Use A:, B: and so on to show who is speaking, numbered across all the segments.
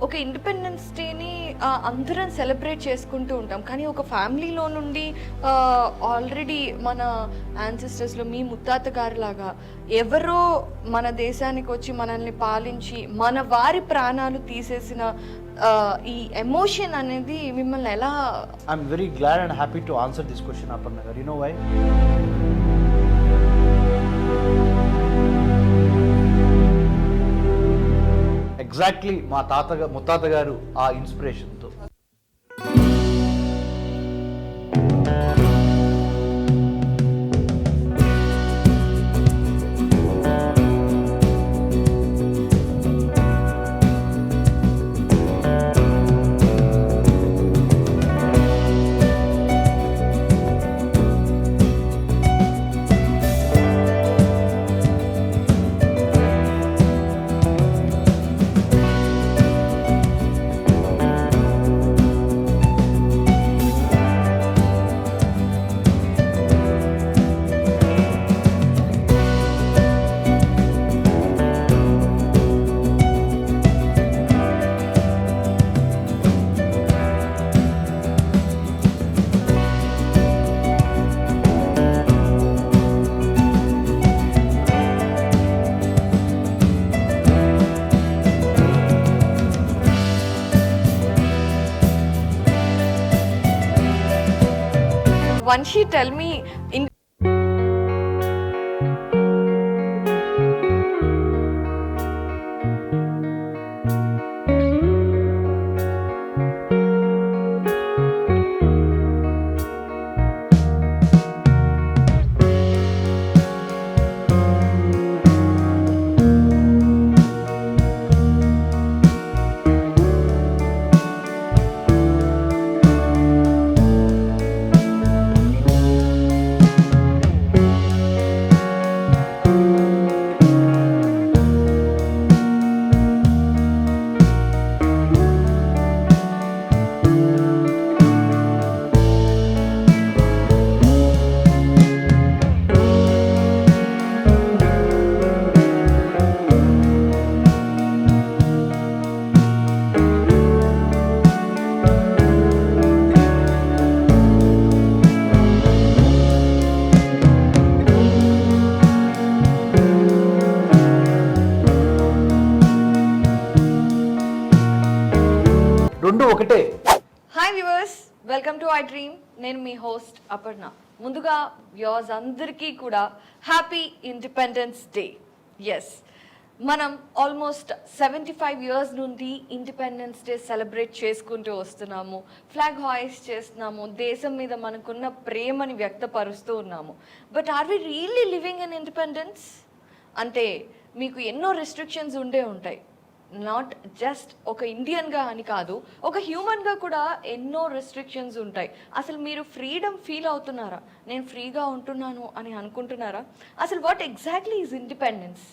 A: ఒక ఇండిపెండెన్స్ డేని అందరం సెలబ్రేట్ చేసుకుంటూ ఉంటాం. కానీ ఒక ఫ్యామిలీలో నుండి ఆల్రెడీ మన యాన్సిస్టర్స్లో మీ ముత్తాత గారిలాగా ఎవరో మన దేశానికి వచ్చి మనల్ని పాలించి మన వారి ప్రాణాలు తీసేసిన ఈ ఎమోషన్ అనేది మిమ్మల్ని ఎలా?
B: I'm very glad and happy to answer this question Aparna garu. You no why? Exactly మా ముత్తాత గారు ఆ ఇన్స్పిరేషన్తో.
A: Vanshi, tell me, in
B: రెండు ఒకటే.
A: Hi viewers, welcome to I dream. నేను మీ హోస్ట్ అపర్ణ. ముందుగా వ్యూవర్స్ అందరికీ కూడా హ్యాపీ ఇండిపెండెన్స్ డే. ఎస్, మనం ఆల్మోస్ట్ 75 ఇయర్స్ నుండి ఇండిపెండెన్స్ డే సెలబ్రేట్ చేసుకుంటూ వస్తున్నాము. ఫ్లాగ్ హాయిస్ట్ చేస్తున్నాము, దేశం మీద మనకున్న ప్రేమని వ్యక్తపరుస్తూ ఉన్నాము. But are we really living in independence? అంటే మీకు ఎన్నో రెస్ట్రిక్షన్స్ ఉండే ఉంటాయి. నాట్ జస్ట్ ఒక ఇండియన్గా అని కాదు, ఒక హ్యూమన్గా కూడా ఎన్నో రెస్ట్రిక్షన్స్ ఉంటాయి. అసలు మీరు ఫ్రీడమ్ ఫీల్ అవుతున్నారా? నేను ఫ్రీగా ఉంటున్నాను అని అనుకుంటున్నారా? అసలు వాట్ ఎగ్జాక్ట్లీ ఈజ్ ఇండిపెండెన్స్?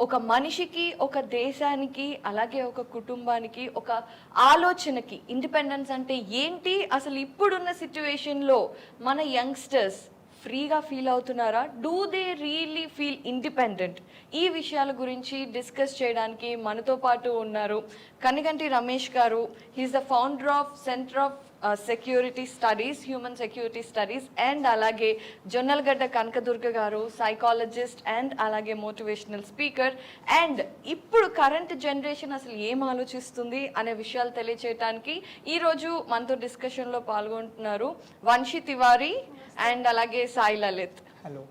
A: ఒక మనిషికి, ఒక దేశానికి, అలాగే ఒక కుటుంబానికి, ఒక ఆలోచనకి ఇండిపెండెన్స్ అంటే ఏంటి? అసలు ఇప్పుడున్న సిచ్యువేషన్లో మన యంగ్స్టర్స్ ఫ్రీగా ఫీల్ అవుతున్నారా? Do they really feel independent? ఈ విషయాల గురించి డిస్కస్ చేయడానికి మనతో పాటు ఉన్నారు Kaniganti Ramesh garu. He is the founder of centre of security studies, human security studies, and అలాగే జొన్నలగడ్డ కనకదుర్గ గారు, సైకాలజిస్ట్ అండ్ అలాగే మోటివేషనల్ స్పీకర్. అండ్ ఇప్పుడు కరెంట్ జనరేషన్ అసలు ఏం ఆలోచిస్తుంది అనే విషయాలు తెలియచేయడానికి ఈరోజు మనతో డిస్కషన్లో పాల్గొంటున్నారు వంశీ తివారీ అండ్ అలాగే Sai Lalit.
B: Hello.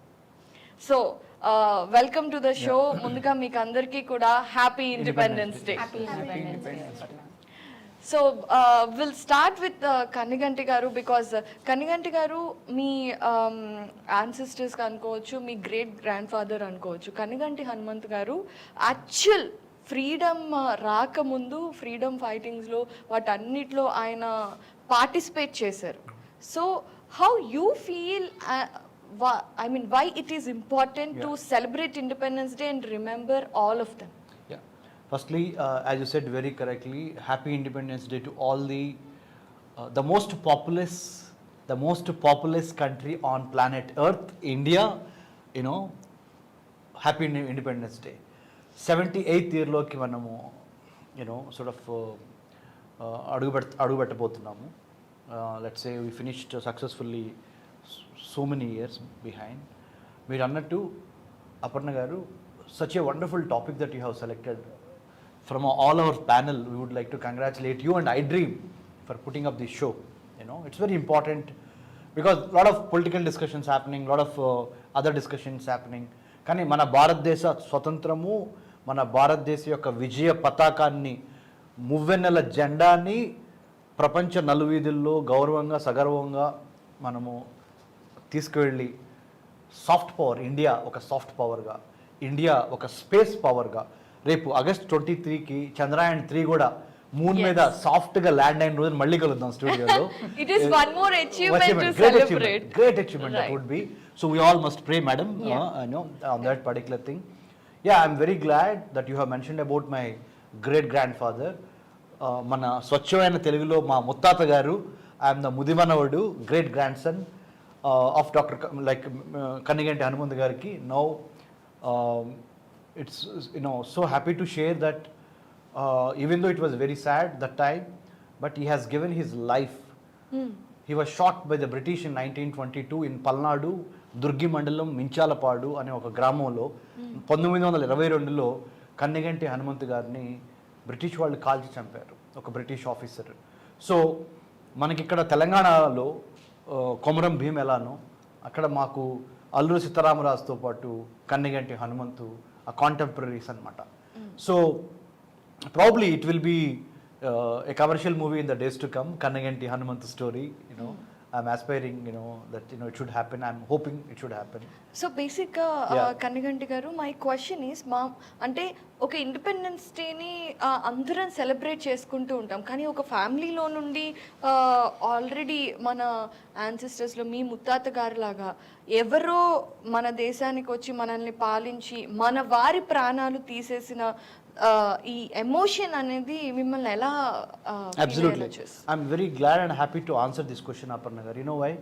A: So welcome to the show. ముందుగా మీకు అందరికీ కూడా happy independence day. So will start with Kaniganti గారు, బికాజ్ కనిగంటి గారు మీ యాన్సిస్టర్స్ అనుకోవచ్చు, మీ గ్రేట్ గ్రాండ్ ఫాదర్ అనుకోవచ్చు. కనిగంటి హనుమంత్ గారు యాక్చువల్ ఫ్రీడమ్ రాకముందు ఫ్రీడమ్ ఫైటింగ్స్లో వాటన్నిటిలో ఆయన పార్టిసిపేట్ చేశారు. So how you feel, I mean, why it is important to celebrate Independence Day and remember all of them?
B: Yeah. Firstly, as you said very correctly, happy Independence Day to all the most populous country on planet Earth, India. You know, happy Independence Day. 78th year లోకి మనము sort of అడుగుపెట్టబోతున్నాము. Let's say we finished successfully so many years behind. మీరు అన్నట్టు Aparna garu, such a wonderful topic that you have selected from all our panel. We would like to congratulate you and iDream for putting up this show. It's very important because a lot of political discussions happening, a lot of other discussions happening. కానీ మన భారతదేశ స్వతంత్రము, మన భారతదేశ యొక్క విజయ పతాకాన్ని, మువ్వెన్నెల జెండాని ప్రపంచ నలువీధుల్లో గౌరవంగా సగర్వంగా మనము తీసుకువెళ్ళి సాఫ్ట్ పవర్, ఇండియా ఒక సాఫ్ట్ పవర్గా, ఇండియా ఒక స్పేస్ పవర్గా, రేపు August 23కి చంద్రయాన్ 3 కూడా మూన్ మీద సాఫ్ట్ గా ల్యాండ్ అయిన రోజు మళ్ళీ కలుద్దాం స్టూడియోలో.
A: It is one more achievement to celebrate.
B: Great achievement that would be. So we all must pray, madam, on that particular thing. Yeah, I'm very glad that you have mentioned about my great grandfather. మన స్వచ్ఛమైన తెలుగులో మా ముత్తాత గారు, I'm the ముదిమనవడు, great grand son of doctor Kanniganti Hanumanth గారికి. Now it's so happy to share that even though it was very sad that time, but he has given his life. He was shot by the British in 1922 in Palnadu, Durgi Mandalam, Minchalapadu అనే ఒక గ్రామంలో 1922లో కన్నిగంటి హనుమంత్ గారిని British వాళ్ళు కాల్చి చంపారు, ఒక British officer. So మనకి ఇక్కడ తెలంగాణలో కొమరం భీమ్ ఎలానో, అక్కడ మాకు అల్లూరి సీతారామరాజుతో పాటు కన్నిగంటి హనుమంతు ఆ కాంటెంపరీస్ అనమాట. So probably it will be a commercial movie in the days to come, Kannaganti Hanumantu story. I'm aspiring that it should happen. I'm hoping it should happen.
A: So basic Kannaganti garu, my question is అంటే ఒక independence డేని అందరం celebrate చేసుకుంటూ ఉంటాం, కానీ ఒక ఫ్యామిలీలో నుండి ఆల్రెడీ మన యాన్సిస్టర్స్లో మీ ముత్తాత గారు లాగా ఎవరో మన దేశానికి వచ్చి మనల్ని పాలించి మన వారి ప్రాణాలు తీసేసిన ఈ ఎమోషన్ అనేది మిమ్మల్ని ఎలా?
B: Absolutely. I'm very glad and happy to answer this question, Aparna garu. You know why?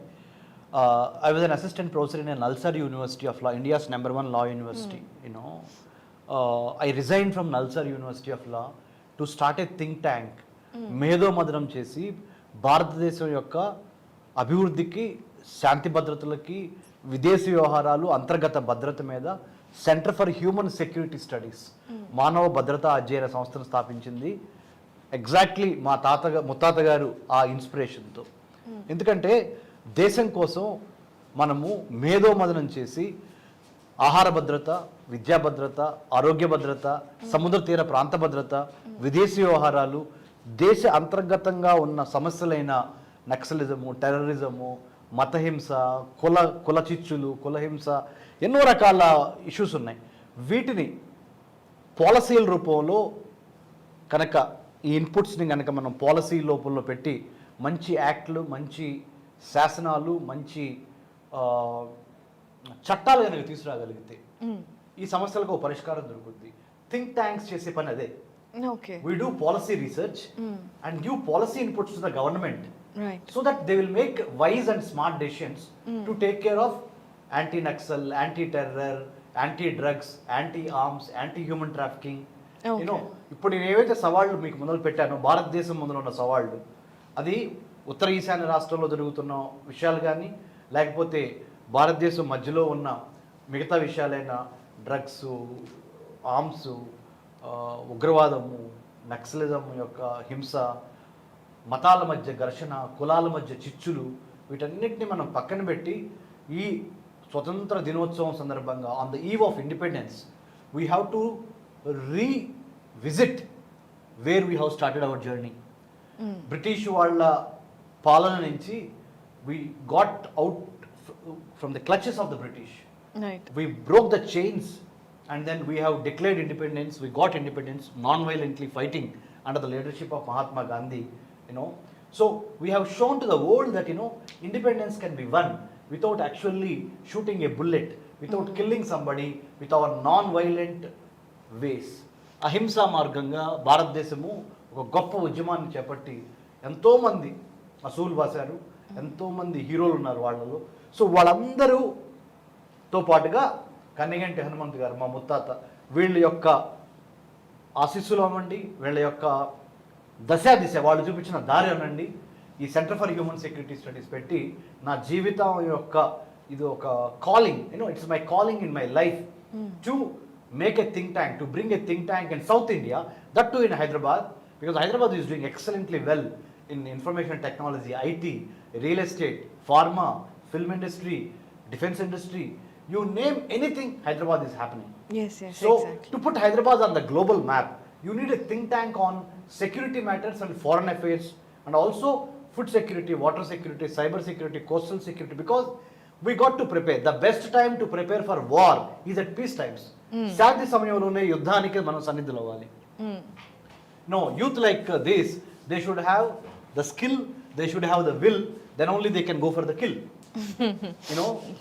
B: I was an assistant professor in a Nalsar University of Law, India's #1 law university. I resigned from Nalsar University of Law to start a think tank. మేధో మదనం చేసి భారతదేశం యొక్క అభివృద్ధికి, శాంతి భద్రతలకి, విదేశీ వ్యవహారాలు, అంతర్గత భద్రత మీద centre for human security studies, మానవ భద్రతా అధ్యయన సంస్థను స్థాపించింది ఎగ్జాక్ట్లీ మా ముత్తాత గారు ఆ ఇన్స్పిరేషన్తో. ఎందుకంటే దేశం కోసం మనము మేధోమదనం చేసి ఆహార భద్రత, విద్యా భద్రత, ఆరోగ్య భద్రత, సముద్ర తీర ప్రాంత భద్రత, విదేశీ వ్యవహారాలు, దేశ అంతర్గతంగా ఉన్న సమస్యలైన నక్సలిజము, టెర్రరిజము, మతహింస, కుల చిచ్చులు, కులహింస, ఎన్నో రకాల ఇష్యూస్ ఉన్నాయి. వీటిని పాలసీల రూపంలో కనుక ఈ ఇన్పుట్స్ని కనుక మనం పాలసీ లోపల్లో పెట్టి మంచి యాక్ట్లు, మంచి శాసనాలు, మంచి చట్టాలు కనుక తీసుకురాగలిగితే ఈ సమస్యలకు ఒక పరిష్కారం దొరుకుతుంది. థింక్ ట్యాంక్స్ చేసే పని అదే. We do policy research and give policy inputs to the government, so that they will make wise and smart decisions to take care of anti-Naxal, anti-terror, anti-drugs, anti-arms, anti-human trafficking. ఇప్పుడు నేను ఏవైతే సవాళ్ళు మీకు మొదలు పెట్టానో, భారతదేశం ముందు ఉన్న సవాళ్ళు, అది ఉత్తర ఈశాన్య రాష్ట్రంలో జరుగుతున్న విషయాలు కానీ, లేకపోతే భారతదేశం మధ్యలో ఉన్న మిగతా విషయాలైన డ్రగ్స్, ఆర్మ్స్, ఉగ్రవాదము, నక్సలిజం యొక్క హింస, మతాల మధ్య ఘర్షణ, కులాల మధ్య చిచ్చులు, వీటన్నిటిని మనం పక్కన పెట్టి ఈ స్వతంత్ర దినోత్సవం సందర్భంగా on the eve of independence we have to revisit where we have started our journey. British వాళ్ళ పాలన నుంచి we got out from the clutches of the British. We broke the chains and then we have declared independence. We got independence non-violently, fighting under the leadership of Mahatma Gandhi. So we have shown to the world that independence can be won without actually shooting a bullet, without killing somebody, with our non-violent ways. అహింసా మార్గంగా భారతదేశము ఒక గొప్ప ఉద్యమాన్ని చేపట్టి ఎంతోమంది అసూలు బాసారు, ఎంతోమంది హీరోలు ఉన్నారు వాళ్ళలో. సో వాళ్ళందరూతో పాటుగా కన్నిగంటి హనుమంత్ గారు, మా ముత్తాత, వీళ్ళ యొక్క ఆశీస్సులు అవ్వండి, వీళ్ళ యొక్క దిశ వాళ్ళు చూపించిన దారి అనండి, ఈ centre for human security studies పెట్టి నా జీవితం యొక్క ఇది ఒక calling, it's my calling in my life to make a think tank, to bring a think tank in south India, that to in Hyderabad, because Hyderabad is doing excellently well in information technology, IT, real estate, pharma, film industry, defense industry, you name anything, Hyderabad is happening.
A: Yes,
B: So
A: exactly.
B: to put Hyderabad on the global map, you need a think tank on security matters and foreign affairs, and also food security, water security, cyber security, coastal security, because we got to prepare. The best time to prepare for war is at peace times. శాంతి సమయంలోనే యుద్ధానికి మనం సన్నిధులు అవ్వాలి. No, youth like this, they should have the skill, they should have the will, then only they can go for the kill.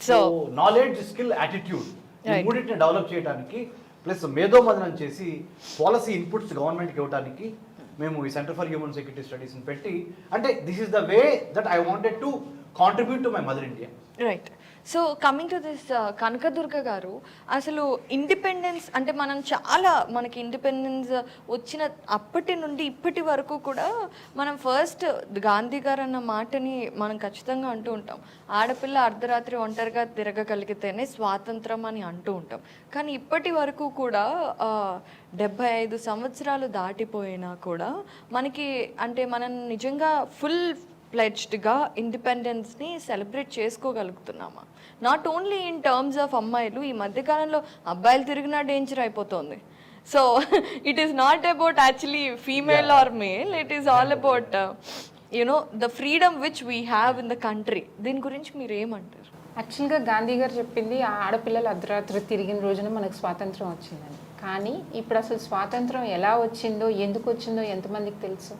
B: So knowledge, skill, attitude, ఈ
A: Right.
B: మూడింటిని develop చేయడానికి plus మేధోమదనం చేసి policy inputs గవర్నమెంట్కి ఇవ్వడానికి మేము ఈ centre for human security స్టడీస్ని పెట్టి, అంటే this is the way that I wanted to contribute to my mother India.
A: Right. So coming to this Kanakadurga గారు, అసలు ఇండిపెండెన్స్ అంటే మనకి ఇండిపెండెన్స్ వచ్చిన అప్పటి నుండి ఇప్పటి వరకు కూడా మనం ఫస్ట్ గాంధీ గారు అన్న మాటని మనం ఖచ్చితంగా అంటూ ఉంటాం, ఆడపిల్ల అర్ధరాత్రి ఒంటరిగా తిరగగలిగితేనే స్వాతంత్రం అని అంటూ ఉంటాం. కానీ ఇప్పటి వరకు కూడా 75 సంవత్సరాలు దాటిపోయినా కూడా మనకి అంటే మనం నిజంగా ఫుల్ ప్లెడ్జ్డ్గా ఇండిపెండెన్స్ని సెలబ్రేట్ చేసుకోగలుగుతున్నామా? Not only in terms of అమ్మాయిలు, ఈ మధ్యకాలంలో అబ్బాయిలు తిరిగినా డేంజర్ అయిపోతుంది. So it is not about actually female or male, it is all about the freedom which we have in the country. దీని గురించి మీరు ఏమంటారు?
C: యాక్చువల్గా గాంధీ గారు చెప్పింది ఆడపిల్లలు అర్ధరాత్రి తిరిగిన రోజున మనకు స్వాతంత్రం వచ్చిందని. కానీ ఇప్పుడు అసలు స్వాతంత్రం ఎలా వచ్చిందో, ఎందుకు వచ్చిందో ఎంతమందికి తెలుసు?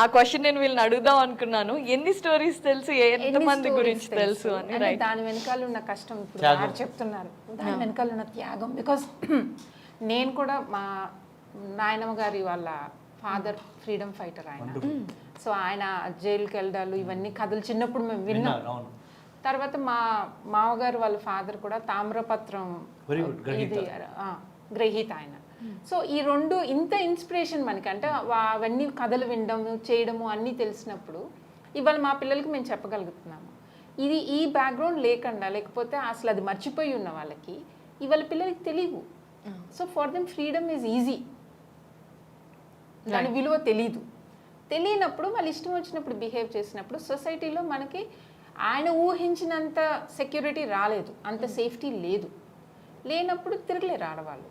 A: ఆ క్వశ్చన్ నేను వీళ్ళని అడుగుదాం అనుకున్నాను. ఎన్ని స్టోరీస్ తెలుసు, ఎంతమంది గురించి తెలుసు అని. రైట్.
C: దాని వెనకాల ఉన్న కష్టం ఇప్పుడు వారు చెప్తున్నారు, దాని వెనకాల ఉన్న త్యాగం. బికాస్ నేను కూడా మా నాయనమ్మ గారి వాళ్ళ ఫాదర్ ఫ్రీడమ్ ఫైటర్ ఆయన. సో ఆయన జైలుకి వెళ్ళడాలు ఇవన్నీ కథలు చిన్నప్పుడు మేము విన్నాం. తర్వాత మా మామగారు వాళ్ళ ఫాదర్ కూడా తామ్రపత్రం ఇది గ్రహీత ఆయన. సో ఈ రెండు ఇంత ఇన్స్పిరేషన్ మనకి, అంటే అవన్నీ కథలు వినడము చేయడము అన్నీ తెలిసినప్పుడు ఇవాళ మా పిల్లలకి మేము చెప్పగలుగుతున్నాము. ఇది ఈ బ్యాక్గ్రౌండ్ లేకపోతే అసలు అది మర్చిపోయి ఉన్న వాళ్ళకి ఇవాళ పిల్లలకి తెలియవు. So for them freedom is easy, దాని విలువ తెలియనప్పుడు వాళ్ళు ఇష్టం వచ్చినప్పుడు బిహేవ్ చేసినప్పుడు సొసైటీలో మనకి ఆయన ఊహించినంత సెక్యూరిటీ రాలేదు, అంత సేఫ్టీ లేనప్పుడు తిరగలేరు ఆడవాళ్ళు.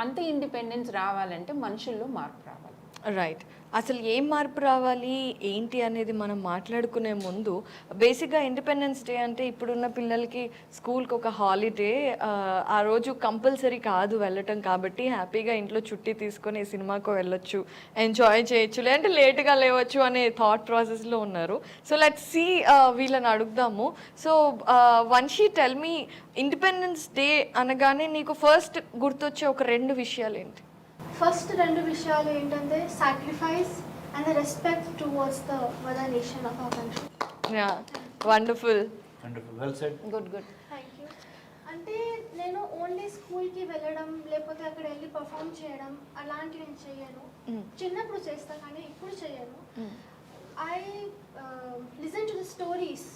C: అంత ఇండిపెండెన్స్ రావాలంటే మనుషుల్లో మార్పు రావాలి.
A: రైట్. అసలు ఏం మార్పు రావాలి ఏంటి అనేది మనం మాట్లాడుకునే ముందు బేసిక్గా ఇండిపెండెన్స్ డే అంటే ఇప్పుడున్న పిల్లలకి స్కూల్కి ఒక హాలిడే, ఆ రోజు కంపల్సరీ కాదు వెళ్ళటం, కాబట్టి హ్యాపీగా ఇంట్లో చుట్టి తీసుకొని సినిమాకు వెళ్ళొచ్చు, ఎంజాయ్ చేయొచ్చు, లేదంటే లేట్గా లేవచ్చు అనే థాట్ ప్రాసెస్లో ఉన్నారు. సో లెట్స్ సీ, వీళ్ళని అడుగుదాము. So Vamshi, tell me, independence day అనగానే నీకు ఫస్ట్ గుర్తొచ్చే ఒక 2 విషయాలు ఏంటి?
D: ఫస్ట్ 2 విషయాలు ఏంటంటే sacrifice and respect towards the mother nation of our country.
A: Yeah, wonderful.
B: Well said.
A: Good.
D: Thank you. అంటే నేను ఓన్లీ స్కూల్కి వెళ్ళడం లేకపోతే అక్కడ వెళ్ళి పర్ఫామ్ చేయడం అలాంటివి నేను చేయను. చిన్నప్పుడు చేస్తాను కానీ ఇప్పుడు చేయను. I listen to the stories.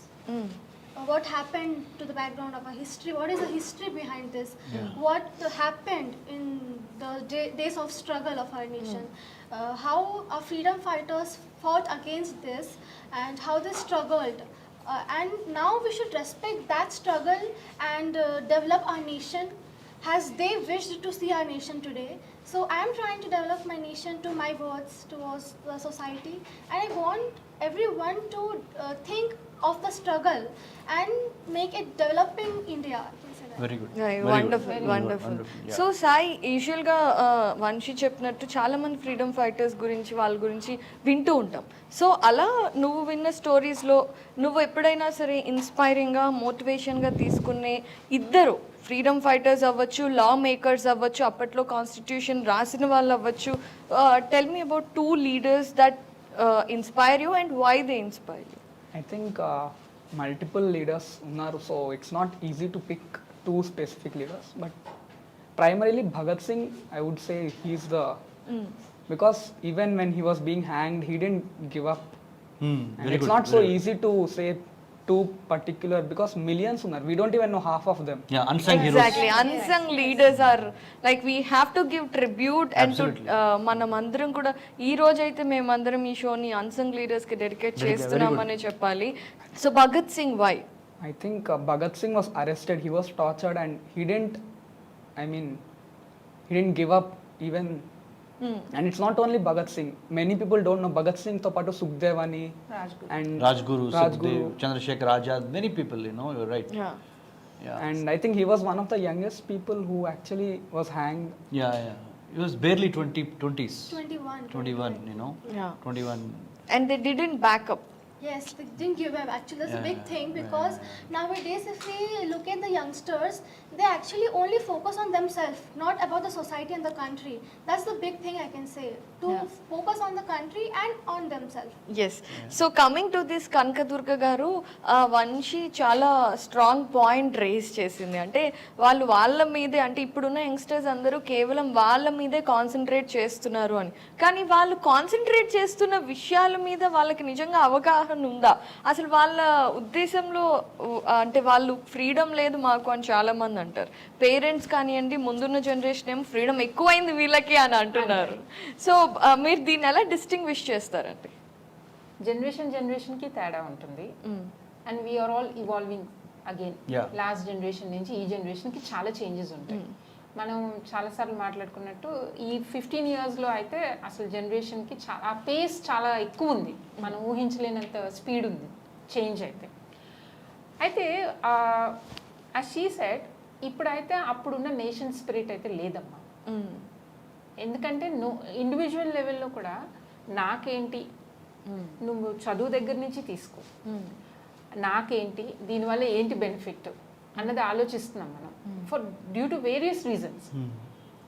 D: What happened to the background of our history? What is the history behind this? What happened in the days of struggle of our nation? How our freedom fighters fought against this and how they struggled. And now we should respect that struggle and develop our nation as they wished to see our nation today. So I am trying to develop my nation to my words towards the society, and I want everyone to think of the struggle and make it developing India.
B: Very good.
A: Wonderful. So Sai, యూజువల్గా వంశీ చెప్పినట్టు చాలా మంది freedom fighters గురించి వాళ్ళ గురించి వింటూ ఉంటాం. So అలా నువ్వు విన్న స్టోరీస్లో నువ్వు ఎప్పుడైనా సరే ఇన్స్పైరింగ్గా మోటివేషన్గా తీసుకునే ఇద్దరు ఫ్రీడమ్ ఫైటర్స్ అవ్వచ్చు, లా మేకర్స్ అవ్వచ్చు, అప్పట్లో కాన్స్టిట్యూషన్ రాసిన వాళ్ళు అవ్వచ్చు, tell me about 2 leaders that inspire you and why they inspire you?
E: I think multiple leaders unnaru, so it's not easy to pick 2 specific leaders, but primarily Bhagat Singh, I would say he's the because even when he was being hanged, he didn't give up. And
B: very
E: it's
B: good,
E: not so
B: very good.
E: easy to say two particular because millions unar. We don't even know half of them.
B: Yeah, unsung
A: Exactly.
B: heroes.
A: Unsung leaders are like we have to give tribute and to
B: Absolutely.
A: మనం అందరం కూడా ఈ రోజు అయితే మేమందరం ఈ షోని unsung leaders కి డెడికేట్ చేస్తున్నామని చెప్పాలి. So Bhagat Singh why?
E: I think Bhagat Singh was arrested, he was tortured, and he didn't give up even. And it's not only Bhagat Singh. Many people don't know Bhagat Singh to patu Sukhdev ani
C: Rajguru.
E: and
B: Rajguru, Sukhdev, Chandrasekhar Azad, many people, you're right.
A: Yeah.
B: Yeah.
E: And I think he was one of the youngest people who actually was hanged.
B: Yeah. He was barely 20s.
D: 21.
B: 21,
A: Yeah.
B: 21.
A: And they didn't back up.
D: Yes, they didn't give up. Actually, that's a big thing because nowadays, if we look at the youngsters, they actually only focus on themselves, not about the society and the country. That's the big thing I can say. To focus on the country and on themselves.
A: Yes so coming to this Kanakadurga garu, Vamshi చాలా strong point raise చేసింది. అంటే వాళ్ళ మీదే, అంటే ఇప్పుడున్న youngsters అందరూ కేవలం వాళ్ళ మీదే కాన్సన్ట్రేట్ చేస్తున్నారు అని. కానీ వాళ్ళు కాన్సన్ట్రేట్ చేస్తున్న విషయాల మీద వాళ్ళకి నిజంగా అవగాహన ఉందా? అసలు వాళ్ళ ఉద్దేశంలో అంటే వాళ్ళు ఫ్రీడమ్ లేదు మాకు అని చాలా మంది అంటారు. పేరెంట్స్ కానివ్వండి, ముందున్న జనరేషన్ ఏమో ఫ్రీడమ్ ఎక్కువైంది వీళ్ళకి అని అంటున్నారు. సో మీరు దీన్ని ఎలా డిస్టింగ్విష్ చేస్తారండి?
C: జనరేషన్కి తేడా ఉంటుంది. And we are all evolving again.
B: Yeah.
C: Last generation నుంచి ఈ జనరేషన్కి చాలా చేంజెస్ ఉంటాయి. మనం చాలాసార్లు మాట్లాడుకున్నట్టు ఈ 15 yearsలో అయితే అసలు జనరేషన్కి ఆ పేస్ చాలా ఎక్కువ ఉంది. మనం ఊహించలేనంత స్పీడ్ ఉంది చేంజ్ అయితే షీ సెడ్ ఇప్పుడైతే అప్పుడున్న నేషన్ స్పిరిట్ అయితే లేదమ్మా. ఎందుకంటే ఇండివిజువల్ లెవెల్లో కూడా నాకేంటి, నువ్వు చదువు దగ్గర నుంచి తీసుకో, నాకేంటి, దీనివల్ల ఏంటి బెనిఫిట్ అన్నది ఆలోచిస్తున్నాం మనం for due to various reasons.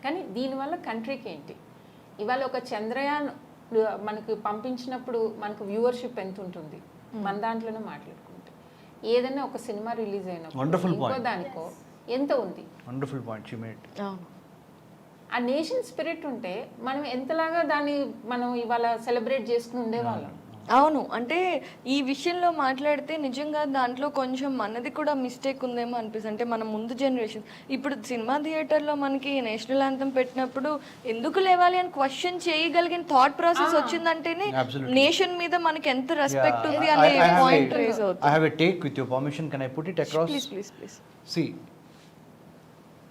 C: కానీ దీనివల్ల కంట్రీకి ఏంటి, ఇవాళ ఒక చంద్రయాన్ మనకు పంపించినప్పుడు మనకు వ్యూవర్షిప్ ఎంత ఉంటుంది మన దాంట్లోనే మాట్లాడుకుంటే, ఏదైనా ఒక సినిమా రిలీజ్ అయినప్పుడు ఇంకో దానికో ఎంత ఉంది.
B: Wonderful point she made.
C: ఆ నేషన్ స్పిరిట్ ఉంటే మనం ఎంతలాగా దాన్ని మనం ఇవాళ సెలబ్రేట్ చేసుకుని ఉండేవాళ్ళం.
A: అవును, అంటే ఈ విషయంలో మాట్లాడితే నిజంగా దాంట్లో కొంచెం మనది కూడా మిస్టేక్ ఉందేమో అనిపిస్తుంది. అంటే మన ముందు జనరేషన్ ఇప్పుడు సినిమా థియేటర్లో మనకి నేషనల్ యాంథమ్ పెట్టినప్పుడు ఎందుకు లేవాలి అని క్వశ్చన్ చేయగలిగిన థాట్ ప్రాసెస్ వచ్చిందంటేనే నేషన్ మీద మనకి ఎంత రెస్పెక్ట్ ఉంది అనే పాయింట్ రేజ్ అవుతుంది.
B: I have a take with your permission. Can I put it across?
A: Please.
B: See,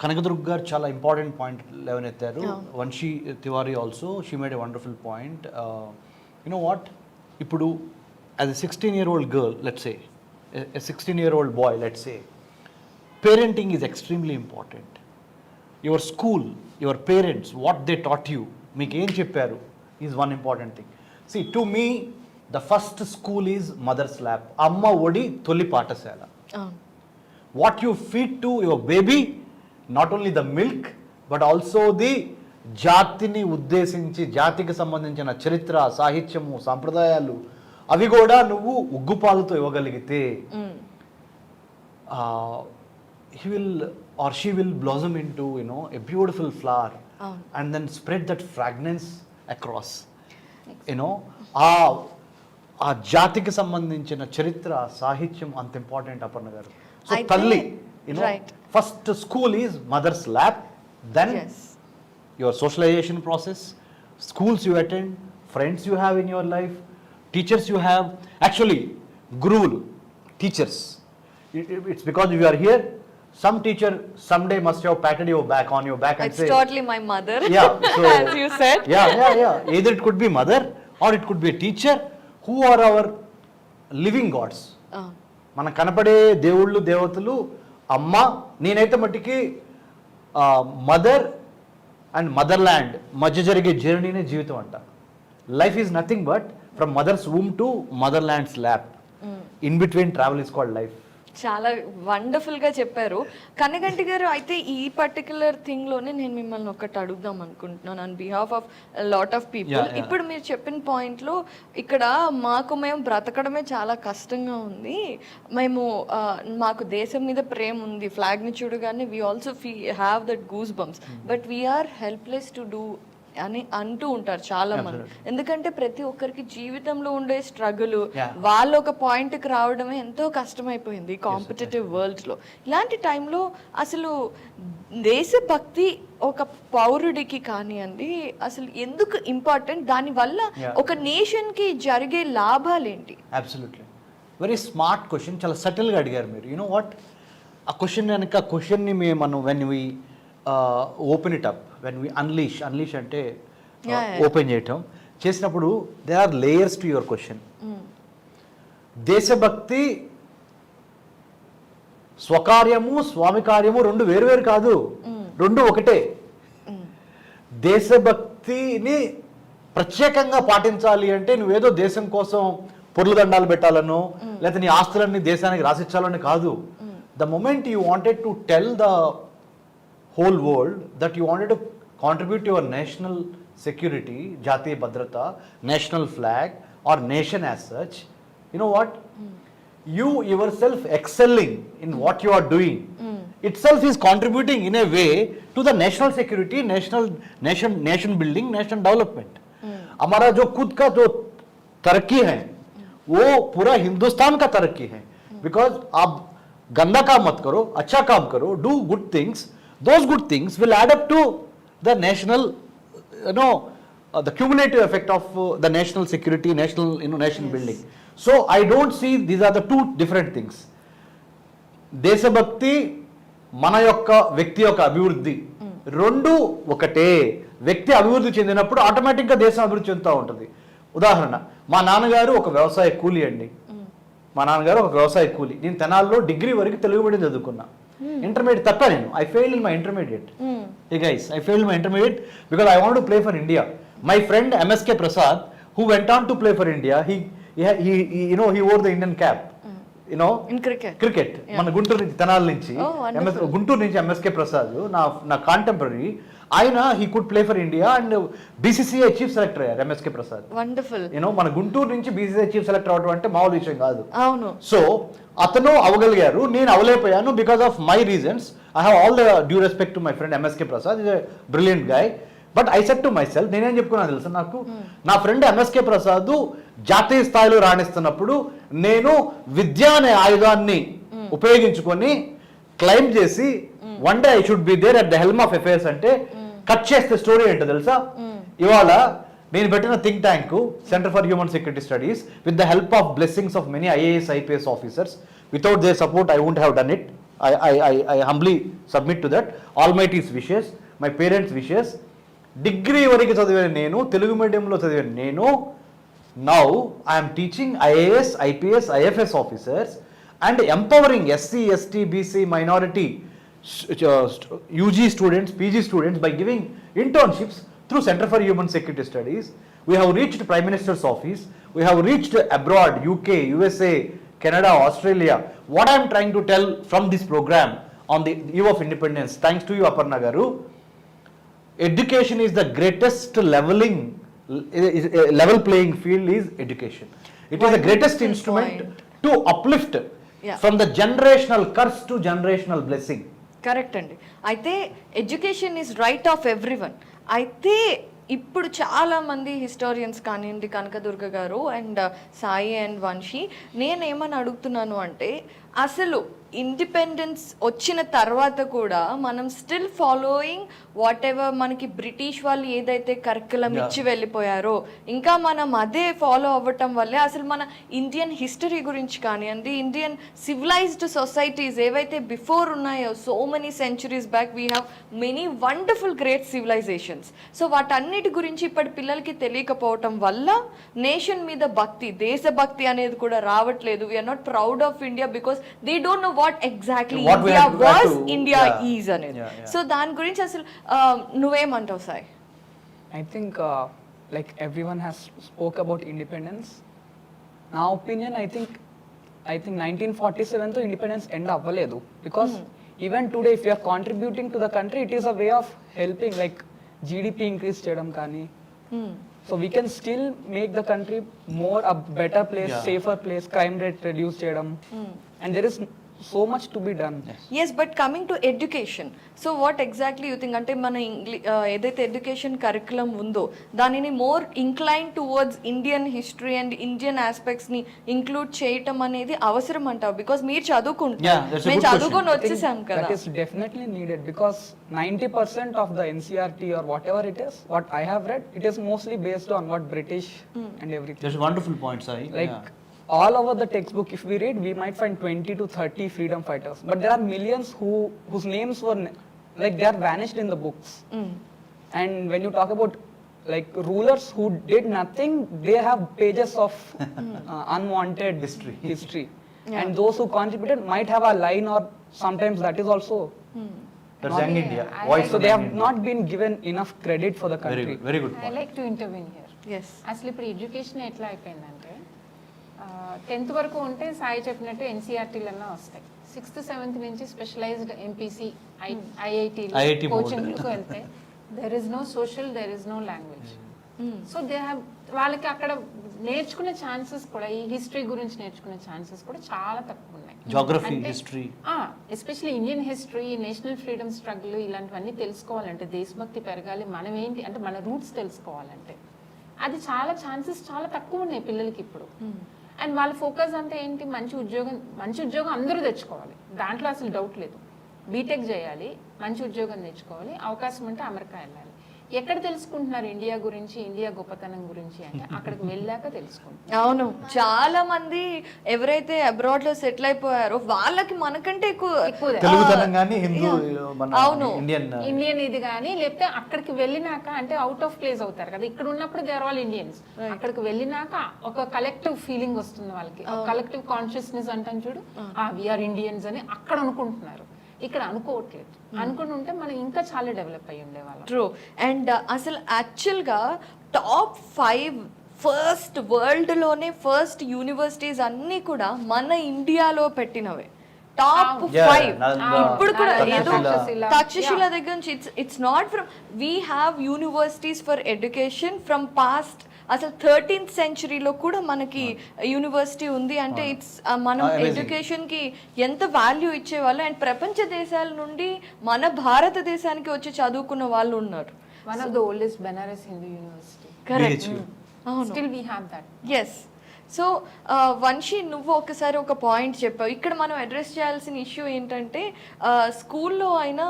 B: Kanakadurga garu చాలా ఇంపార్టెంట్ పాయింట్ లేవనెత్తారు. Vamshi Tiwari also she made a wonderful point. You know what, ఇప్పుడు as a 16-year-old girl, let's say, a 16-year-old boy, let's say, parenting is extremely important. Your school, your parents, what they taught you, మీకు ఏం చెప్పారు is one important thing. See, to me, the first school is mother's lap. అమ్మ ఒడి తొలి పాఠశాల. What you feed to your baby, not only the milk, but also the జాతిని ఉద్దేశించి జాతికి సంబంధించిన చరిత్ర, సాహిత్యము, సాంప్రదాయాలు అవి కూడా నువ్వు ఉగ్గుపాలతో ఇవ్వగలిగితే he will or she will blossom into a beautiful flower and then spread that fragrance across. ఆ జాతికి సంబంధించిన చరిత్ర, సాహిత్యం అంత ఇంపార్టెంట్ అపర్ణ గారు. సో తల్లి, first school is mother's lab, then your socialization process, schools you attend, friends you have in your life, teachers you have. Actually, guruvulu, teachers, it's because you are here, some teacher someday must have patted your back, on your back, and
A: It's
B: say,
A: totally my mother.
B: yeah, so,
A: as you said.
B: Yeah, either it could be mother or it could be a teacher, who are our living gods. మన కనపడే దేవుళ్ళు, దేవతలు అమ్మ. నేనైతే మట్టికి mother and motherland మధ్య జరిగే జర్నీనే జీవితం అంట. Life is nothing but from mother's womb to మదర్ల్యాండ్స్ ల్యాప్. In between travel is called life.
A: చాలా వండర్ఫుల్గా చెప్పారు కనగంటి గారు. అయితే ఈ పర్టికులర్ థింగ్లోనే నేను మిమ్మల్ని ఒకటి అడుగుదాం అనుకుంటున్నాను on behalf of lot of people. ఇప్పుడు మీరు చెప్పిన పాయింట్లో ఇక్కడ మేము బ్రతకడమే చాలా కష్టంగా ఉంది, మేము మాకు దేశం మీద ప్రేమ ఉంది, ఫ్లాగ్ని చూడగానే we also have that goose bumps, but we are helpless to do అని అంటూ ఉంటారు చాలా మంది. ఎందుకంటే ప్రతి ఒక్కరికి జీవితంలో ఉండే స్ట్రగుల్, వాళ్ళు ఒక పాయింట్కి రావడమే ఎంతో కష్టమైపోయింది కాంపిటేటివ్ వరల్డ్లో. ఇలాంటి టైంలో అసలు దేశభక్తి ఒక పౌరుడికి కానివ్వండి అసలు ఎందుకు ఇంపార్టెంట్, దానివల్ల ఒక నేషన్కి జరిగే లాభాలేంటి?
B: అబ్సల్యూట్లీ వెరీ స్మార్ట్ క్వశ్చన్, చాలా సటిల్గా అడిగారు మీరు. యూనో వాట్, ఆ క్వశ్చన్ కనుక ఆ క్వశ్చన్ని మనం when we open it up, when we unleash అంటే ఓపెన్ చేయటం చేసినప్పుడు they are layers to your question. దేశభక్తి స్వకార్యము స్వామి కార్యము రెండు వేరు కాదు, రెండు ఒకటే. దేశభక్తిని ప్రత్యేకంగా పాటించాలి అంటే నువ్వేదో దేశం కోసం పొర్లు దండాలు పెట్టాలను లేకపోతే నీ ఆస్తులన్నీ దేశానికి రాసిచ్చాలని కాదు. The moment you wanted to tell the whole world that you wanted to contribute to your national security, jatiya bhadrata, national flag or nation as such, you know what, you yourself excelling in what you are doing itself is contributing in a way to the national security, nation building, nation development. हमारा जो खुद का जो तरक्की है वो पूरा हिंदुस्तान का तरक्की है, because आप गंदा काम मत करो, अच्छा काम करो, do good things. Those good things will add up to the national, the cumulative effect of the national security, nation building. So I don't see these are the two different things. దేశభక్తి మన యొక్క వ్యక్తి యొక్క అభివృద్ధి రెండు ఒకటే. వ్యక్తి అభివృద్ధి చెందినప్పుడు ఆటోమేటిక్గా దేశం అభివృద్ధి చెందుతూ ఉంటుంది. ఉదాహరణ, మా నాన్నగారు ఒక వ్యవసాయ కూలీ అండి. నేను తెనాల్లో డిగ్రీ వరకు తెలుగు మీడియం చదువుకున్నా. ఇంటర్మీడియట్ తప్ప నేను I failed in my intermediate. I failed my intermediate because I wanted to play for India. My friend MSK Prasad, who went on to play for India, he wore the Indian cap.
A: In cricket.
B: మన గుంటూరు నుంచి తెనాలి నుంచి గుంటూరు నుంచి MSK Prasad నా contemporary. ఆయన he could play for India and BCCI chief selector అయ్యారు MSK Prasad.
A: Wonderful.
B: మన గుంటూరు నుంచి BCCI chief selector అవడం అంటే మామూలు విషయం కాదు.
A: అవును.
B: సో అతను అవగలిగారు, నేను అవలేకపోయాను because of my reasons. I have all the due respect to my friend MSK Prasad, is a brilliant guy. But I said to myself, నేనేం చెప్పుకున్నా తెలుసా, నాకు నా ఫ్రెండ్ MSK ప్రసాద్ జాతీయ స్థాయిలో రాణిస్తున్నప్పుడు నేను విద్య అనే ఆయుధాన్ని ఉపయోగించుకొని క్లైమ్ చేసి one day I should be there at the helm of affairs అంటే కట్ చేస్తే స్టోరీ ఏంటో తెలుసా? ఇవాళ నేను పెట్టిన think tank centre for human security studies with the help of blessings of many IAS IPS officers, without their support I won't have done it. I humbly submit to that Almighty's wishes, my parents' wishes. Degree వరకు చదివాను నేను, తెలుగు మీడియంలో చదివాను నేను. Now I'm teaching IAS IPS IFS officers and empowering SC ST BC minority UG students, PG students by giving internships through Center for Human Security Studies. We have reached Prime Minister's office, we have reached abroad, UK, USA, Canada, Australia. What I am trying to tell from this program on the eve of independence, thanks to you Aparna garu, education is the greatest level playing field is education. It is the greatest instrument to uplift from the generational curse to generational blessing.
A: Correct అండి. అయితే education is right of everyone. అయితే ఇప్పుడు చాలా మంది historians కానివ్వండి, కనకదుర్గ గారు and Sai and Vamsi, నేనేమని అడుగుతున్నాను అంటే అసలు ఇండిపెండెన్స్ వచ్చిన తర్వాత కూడా మనం స్టిల్ ఫాలోయింగ్ వాట్ ఎవర్ మనకి బ్రిటిష్ వాళ్ళు ఏదైతే కరికులం ఇచ్చి వెళ్ళిపోయారో ఇంకా మనం అదే ఫాలో అవ్వటం వల్లే అసలు మన ఇండియన్ హిస్టరీ గురించి కానివ్వండి, ఇండియన్ సివిలైజ్డ్ సొసైటీస్ ఏవైతే బిఫోర్ ఉన్నాయో so many centuries back we have many wonderful great civilisations. So వాటన్నిటి గురించి ఇప్పటి పిల్లలకి తెలియకపోవటం వల్ల నేషన్ మీద భక్తి, దేశభక్తి అనేది కూడా రావట్లేదు. We are not proud of India because they don't know what exactly India was, India is అనేది. సో దాని గురించి అసలు నువ్వేమంటావు Sai?
E: I think like everyone has spoke about independence. నా opinion, I think I think 1947 తో ఇండిపెండెన్స్ ఎండ్ అవ్వలేదు, because even today if you are contributing to the country it is a way of helping, like GDP increase చేయడం కానీ. So we can still make the country more a better place, safer place, crime rate reduce చేయడం, and there is so much to be done.
A: Yes, but coming to education, so what exactly you think? అంటే మన ఏదైతే education curriculum ఉందో దానిని more incline towards Indian history and Indian ఆస్పెక్ట్స్ని include చేయటం అనేది అవసరం అంటావు? బికాస్ మీరు చదువుకుంటున్నారు, మేము చదువుకొని వచ్చేసాం కదా.
E: That is definitely needed because 90% of the NCERT or whatever it is, what I have read, it is mostly based on what British and everything.
B: That's a wonderful point, Sai.
E: Like all over the textbook, if we read, we might find 20 to 30 freedom fighters, but there are millions whose names were like they are vanished in the books. And when you talk about like rulers who did nothing, they have pages of unwanted history. And those who contributed might have a line, or sometimes that is also
B: That's Young India.
C: I
B: Voice
E: so
B: of
E: they
B: Young
E: have
B: India.
E: not been given enough credit for the
B: Very
E: country.
B: good, very good
C: I
B: point.
C: Like to intervene here.
A: Yes,
C: అసలు ఇప్పుడు education ఎట్లా అయిపోయిందంటే 10th వరకు ఉంటే సాయి చెప్పినట్టు ఎన్సీఆర్టీలన్నా వస్తాయి. 6th 7th నుంచి specialised MPC
B: IIT
C: కోచింగ్లకు వెళ్తే there is no social, there is no language. So they have వాళ్ళకి అక్కడ నేర్చుకునే ఛాన్సెస్ కూడా, ఈ హిస్టరీ గురించి నేర్చుకునే ఛాన్సెస్ కూడా చాలా తక్కువ ఉన్నాయి.
B: Geography, history.
C: Especially Indian history, national freedom struggle ఇలాంటివన్నీ తెలుసుకోవాలంటే, దేశభక్తి పెరగాలి, మనం ఏంటి అంటే మన రూట్స్ తెలుసుకోవాలంటే అది చాలా ఛాన్సెస్ చాలా తక్కువ ఉన్నాయి పిల్లలకి ఇప్పుడు. అండ్ వాళ్ళ ఫోకస్ అంతా ఏంటి, మంచి ఉద్యోగం అందరూ తెచ్చుకోవాలి, దాంట్లో అసలు డౌట్ లేదు. బీటెక్ చేయాలి, మంచి ఉద్యోగం తెచ్చుకోవాలి, అవకాశం ఉంటే అమెరికా వెళ్ళాలి. ఎక్కడ తెలుసుకుంటున్నారు ఇండియా గురించి, ఇండియా గొప్పతనం గురించి అంటే అక్కడికి వెళ్ళాక తెలుసుకుంటున్నారు.
A: అవును, చాలా మంది ఎవరైతే అబ్రాడ్ లో సెటిల్ అయిపోయారో వాళ్ళకి మనకంటే ఎక్కువ
B: తెలుగుతనం కానీ హిందూ మన
A: అవును.
C: ఇండియన్ ఇది కానీ, లేకపోతే అక్కడికి వెళ్ళినాక అంటే అవుట్ ఆఫ్ ప్లేస్ అవుతారు కదా, ఇక్కడ ఉన్నప్పుడు దే ఆర్ ఆల్ ఇండియన్స్. అక్కడికి వెళ్ళినాక ఒక కలెక్టివ్ ఫీలింగ్ వస్తుంది వాళ్ళకి, కలెక్టివ్ కాన్షియస్నెస్ అంటాం చూడు, వీఆర్ ఇండియన్స్ అని అక్కడ అనుకుంటున్నారు, ఇక్కడ అనుకోవట్లేదు. అనుకుని ఉంటే మనం ఇంకా చాలా డెవలప్ అయ్యి ఉండేవాళ్ళం.
A: ట్రూ. అండ్ అసలు యాక్చువల్గా టాప్ 5 ఫస్ట్ వరల్డ్లోనే ఫస్ట్ యూనివర్సిటీస్ అన్నీ కూడా మన ఇండియాలో పెట్టినవే. టాప్ 5 ఇప్పుడు కూడా ఏదో తక్షశిల దగ్గర నుంచి it's not from, we have universities for education from past. అసలు 13th centuryలో కూడా మనకి యూనివర్సిటీ ఉంది అంటే ఇట్స్ మనం ఎడ్యుకేషన్ కి ఎంత వాల్యూ ఇచ్చేవాళ్ళు. అండ్ ప్రపంచ దేశాల నుండి మన భారతదేశానికి వచ్చి చదువుకున్న వాళ్ళు ఉన్నారు.
C: One of the oldest Banaras Hindu university.
A: Correct.
C: Still we have that.
A: Yes. So Vamshi, నువ్వు ఒకసారి ఒక పాయింట్ చెప్పావు. ఇక్కడ మనం అడ్రస్ చేయాల్సిన ఇష్యూ ఏంటంటే స్కూల్లో అయినా